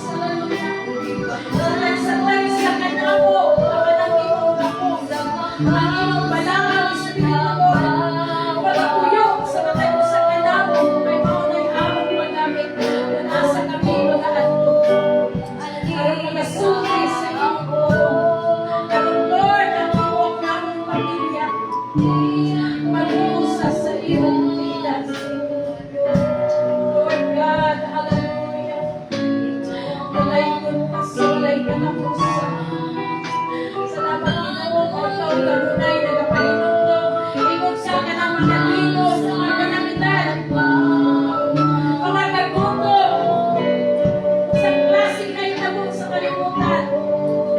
Sa kanamo, ang iyong kapong. Ang iyong balangang Espiritu, Lord. Pagapuyok sa matay mo sa kanamo, may maunay among magamit. Nasa kami, mga adto. Ang mga suri sa iyong ang Lord, ang buong namong pamilya. Mag-uusas sa iyong pilas. Lord God, hallelujah. Walay kong pasulay ka na pusa. Salamat Ginoo, o ikaw kanunay nagapahinungdo. Ingon sa ka ng mga lino sa mga kanamitan. Mga kagutom. Sa klaseng na inabot sa kalimutan.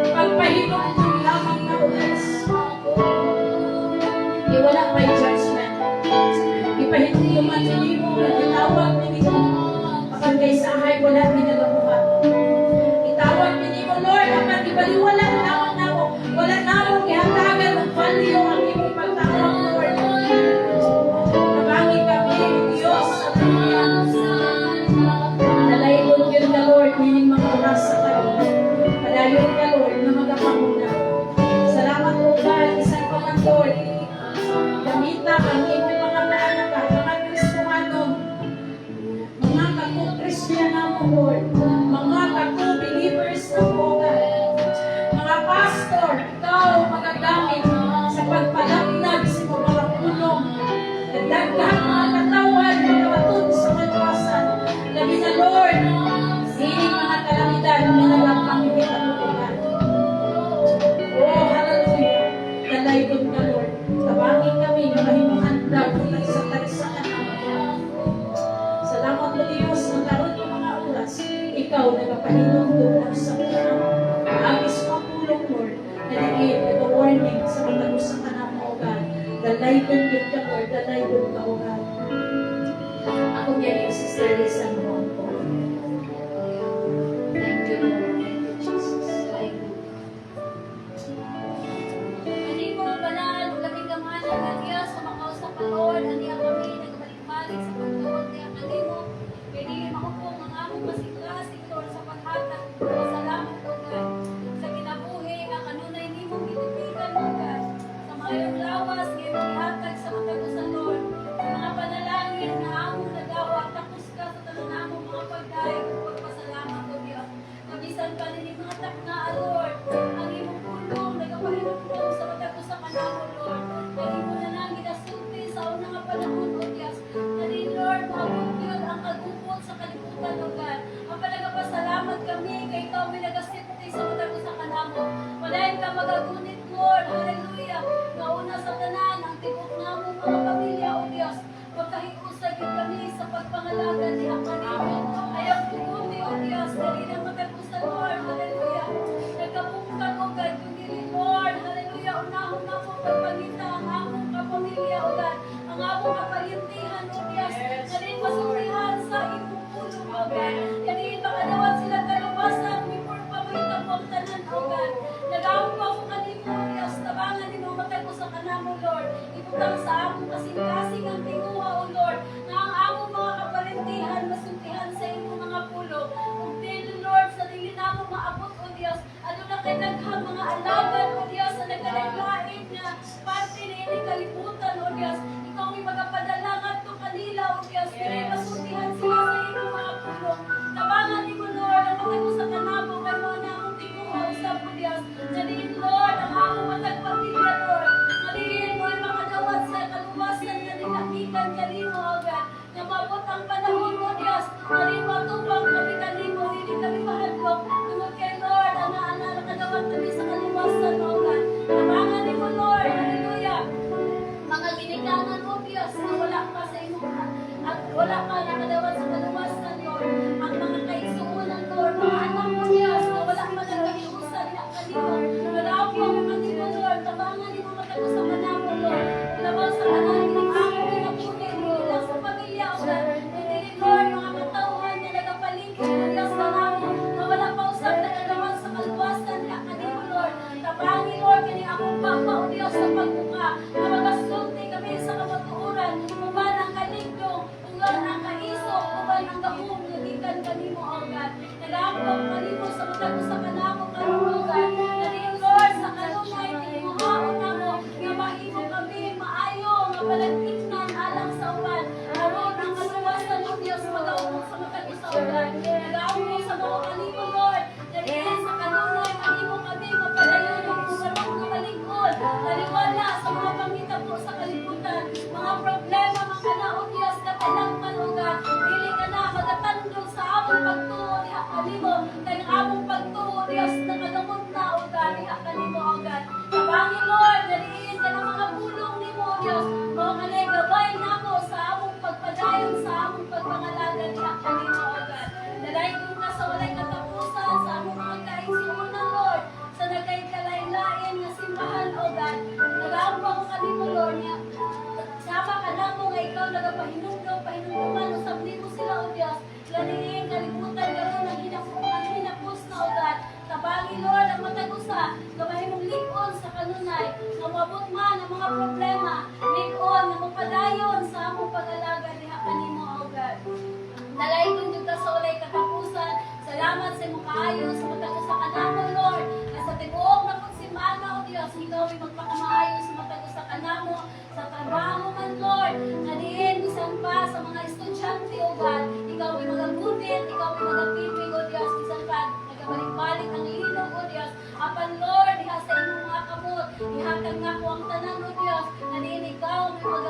Pagpahinungdo lamang na ulas. Wala may judgment. Ipahinungdo man din mo, itawag din mo. Kapag kay sahay, wala pinagabuhat. Itawag din mo, Lord, kapag ibaliwala lamang na mo. Wala na mong ihatagan ng value ang iyong pagtawag, Lord. Nabangin kami, Diyos, sa kanya. Nalayon yun ka, Lord, nining mga oras sa karoon. Padayon ka, Lord, na magapanguna. Salamat, Lord, isang paman, Lord. Gamita ang iyong mga naanak, mga Kristohano, mga kaku-Kristiyana mo, Lord, mga kaku-believers na po, God. Mga pastor, ikaw magagamit sa pagpalapnag sa mga punong. Dagdagan mga katawan, mga matun sa kalpasan. Labi na, Lord, sining mga kalamidad na nalapang ipinatutunan. Oh, hallelujah. Nalayon ka, Lord. Tabangin kami na mahimuhan daw kung nagsatagsa ka naman. Salamat mo, Diyos, na karoon ng mga oras. ikaw nagapahinungdog sa mga agis mapulong, Lord, na naging warning sa mga gusto ka na mo, God. Dalaybon yun ka, Lord, dalaybon ka, O God. Ako niya yung Sister Lisa noon po. Thank you, Lord. Thank you, Jesus. Ani mo, banal, gabi kamanan ng Diyos, sa makausap ka, Lord, ani ang kami, nagbalik-balik sa pagtuon niya, ani mo, pinili makupong ang among masiklasik, Lord, sa paghatag, salamat, O God, sa kinabuhi, ang kanunay ni mo, binitigan, O God, sa mayong lawas, ngayon ihatag sa matagusan, Lord, sa mga panalangin na among nagawa, tapos ka sa tanong among mga pagdaig, pagpasalamat, O Diyos, nabisan pa rin mga taknaan, Lord, ang imong pulong, nagapahinong sa matagusan ka namin, Lord, ang imo na nang ginasulti sa unang nga panahon, O Diyos, dali, Lord, maabot yun ang kagupot sa kalibutan, O God, ang palagapasalamat kami, kay ikaw may nagasulti sa matagusan ka namin, walain ka magagunit, Lord, hallelujah, nauna sa tanan, ang tibok namong mga pamilya, O Diyos, pagkahiusay kami sa pagpangalaga ni ang kanimo, ayaw tugumi, O Diyos, dali na matagusan, Lord, hallelujah, nagkapungkan, O God, yung dili, Lord, hallelujah, unahon na po pagpangita ang among kapamilya, O God, ang among kapalintihan, O Diyos, dali masultihan sa imong pulo, O God, dali makadawat sila kaluwasan, before pamita po ang tanan, O God, nag-aawang pa po kanimo, O Diyos, tabangan ni mo matagusan ka namo, Lord, ibutang sa among kasing-kasing ang tinguha, O Lord, na ang among mga kapalintihan, masultihan sa imong mga pulo, kung dili, Lord, sa dili namo maabot, O Diyos, ano na kay daghang mga alagan, O Diyos, na nagkalain na parte na ining kalibutan, O Diyos, ikaw may magapadala to kanila, O Diyos, dili masultihan sila sa imong mga pulo, tabangan ni mo, Lord, ang matagusan ka namo, kay mo na among tinguha, usap, O Diyos, daliin, Lord, ang among matag pamilya, Lord, daliin mo ang makadawat sa kaluwasan na ninakikan kanimo, O God, na maabot ang panahon, O Diyos, daliin mo tupang kami kanimo, hindi kami mahadlok, tungod kay Lord, ang nakadawat kami sa kaluwasan, O God, tabangan ni mo, Lord, hallelujah, mga ginikanan, O Diyos, na wala pa sa imo, at wala pa nakadawat sa kaluwasan, Lord, ang mga kaigsuunan, Lord, mga anak mo, Diyos, na wala pa nagkakiusan na kanimo, nag-aaw po ang kanimo, Lord, tabangan ni mo matagusan ka namo, Lord, ilabang sa kanan, ang aming pinapunin, ilang sa pamilya, O God, hindi, Lord, mga katauhan na nagapalingkod, O Diyos, na namo, na wala pa usap na nagawang sa kaluwasan na kanimo, Lord, tabangan, Lord, kini akong papa, O Diyos, sa pagbuka, na magasulti kami sa kamatuuran, uban ang kalingdong, uban ang kaisok, uban ang gahong, nagikan kanimo, O God, nag-aambang kanimo sa matagusan ka namo, kanimo, O God, dali, Lord, sa kanunay, kanimo, haon namo, nga mahimo kami, maayo, nga palagtiknan, alang sa uban, aron ang kaluwasan, O Diyos, mag-aupong sa matagusan, O God, nag-aambang sa mga kanimo, Lord, dali, sa kanunay, mahimo kami, mapadayon, ang usarong nga malingkod, naliwala sa mga pangitabo sa kalibutan, mga problema, mga kana, O Diyos, katalangman, O God, dili ka na magatandog sa among pagtuo ni kanimo, kay ang among pagtuo, Diyos, nakagamot na, O God, ni kanimo, O God, tabangin, Lord, daliin ka ng mga pulong nimo, O Diyos, mga kaligabay namo sa among pagpadayon, sa among pagpangalaga ni kanimo, O God, dalay kong ka sa walay katapusan, sa among mga kaigsuunan, Lord, sa nagkay-kalay-lain na simbahan, O God, nag-aambang ko kanimo, Lord, niya, sama ka na mo nga ikaw nagapahinungdong, pahinungduman, usap nimo sila, O Diyos, laliin, kalibutan, gano'n ang hinapos na, O God, tabangin, Lord, ang matagusa, gabahin mong likon sa kanunay, nga mabot man ang mga problema, likon, nga mapadayon sa among pag-alaga ni kanimo, O God. Dalay kong ka sa ulay katapusan, salamat sa imong kaayo, sa matagusa ka namo, Lord, na sa tibuok na pagsimana, O Diyos, ikaw ay magpakamaayo sa matagusa ka namo, sa trabaho man, Lord, naliin, bisan pa sa mga estudyante, O God, ikaw ay magagunit, ikaw ay magapipig, O Diyos, bisan pa, nagabalik-balik ang linog, O Diyos, apan, Lord, diha sa imong mga kamot, ihatag nga ko ang tanan, O Diyos, naliin ikaw, may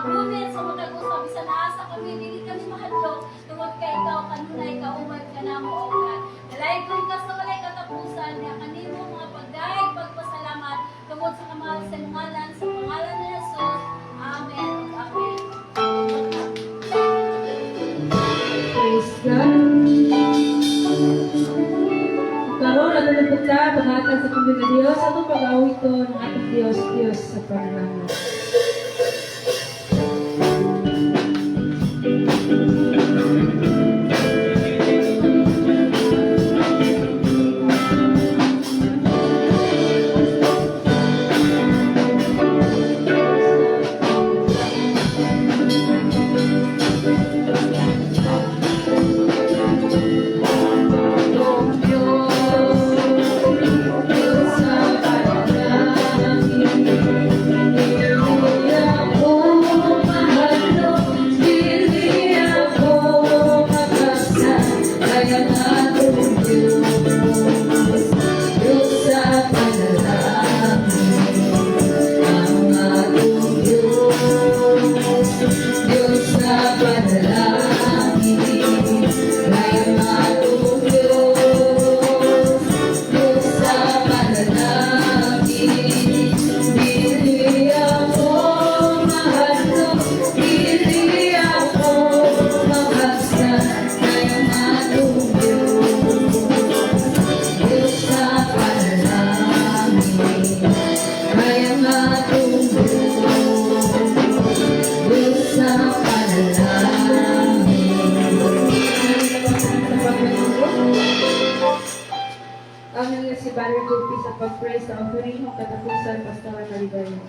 mag-gunit sa matagusa, bisan asa kami, dili kami mahadlok, tungod kay ikaw, kanunay, kaumad ka namo, O God, dalay ko ka sa walay katapusan, niya kanimo mga pagdaig, pagpasalamat, tungod sa kamahal sa ngalan, sa pangalan ni Jesus, Amen. Amen. Praise God. ta, pangatag sa kami nga Dios, ato pag-awit to ng atong Dios, Dios sa panalangin. Ang si Barry Gopi sa pag-pray sa offering ng katapusan Pastora Calibayo.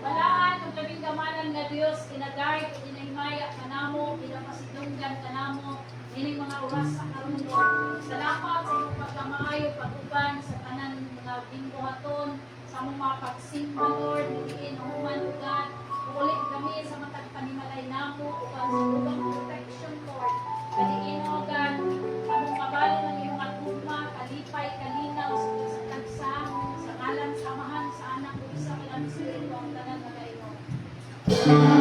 Balaan ang labing gamanan nga Dios kinagay ug inahimaya kanamo pinapasidunggan kanamo ining mga oras sa karon Lord. Salamat sa imong pagkamaayo pag-uban sa tanan mga bingguhaton sa among mga pagsimba Lord diin human ugat uli kami sa matag panimalay namo ug sa ubang protection Lord. Kadiin ogan among kabalo ng imong atugma kalipay kalinaw sa tagsa sa ngalan samahan sa anak ug sa ilang Espiritu ang tanan nga kaino.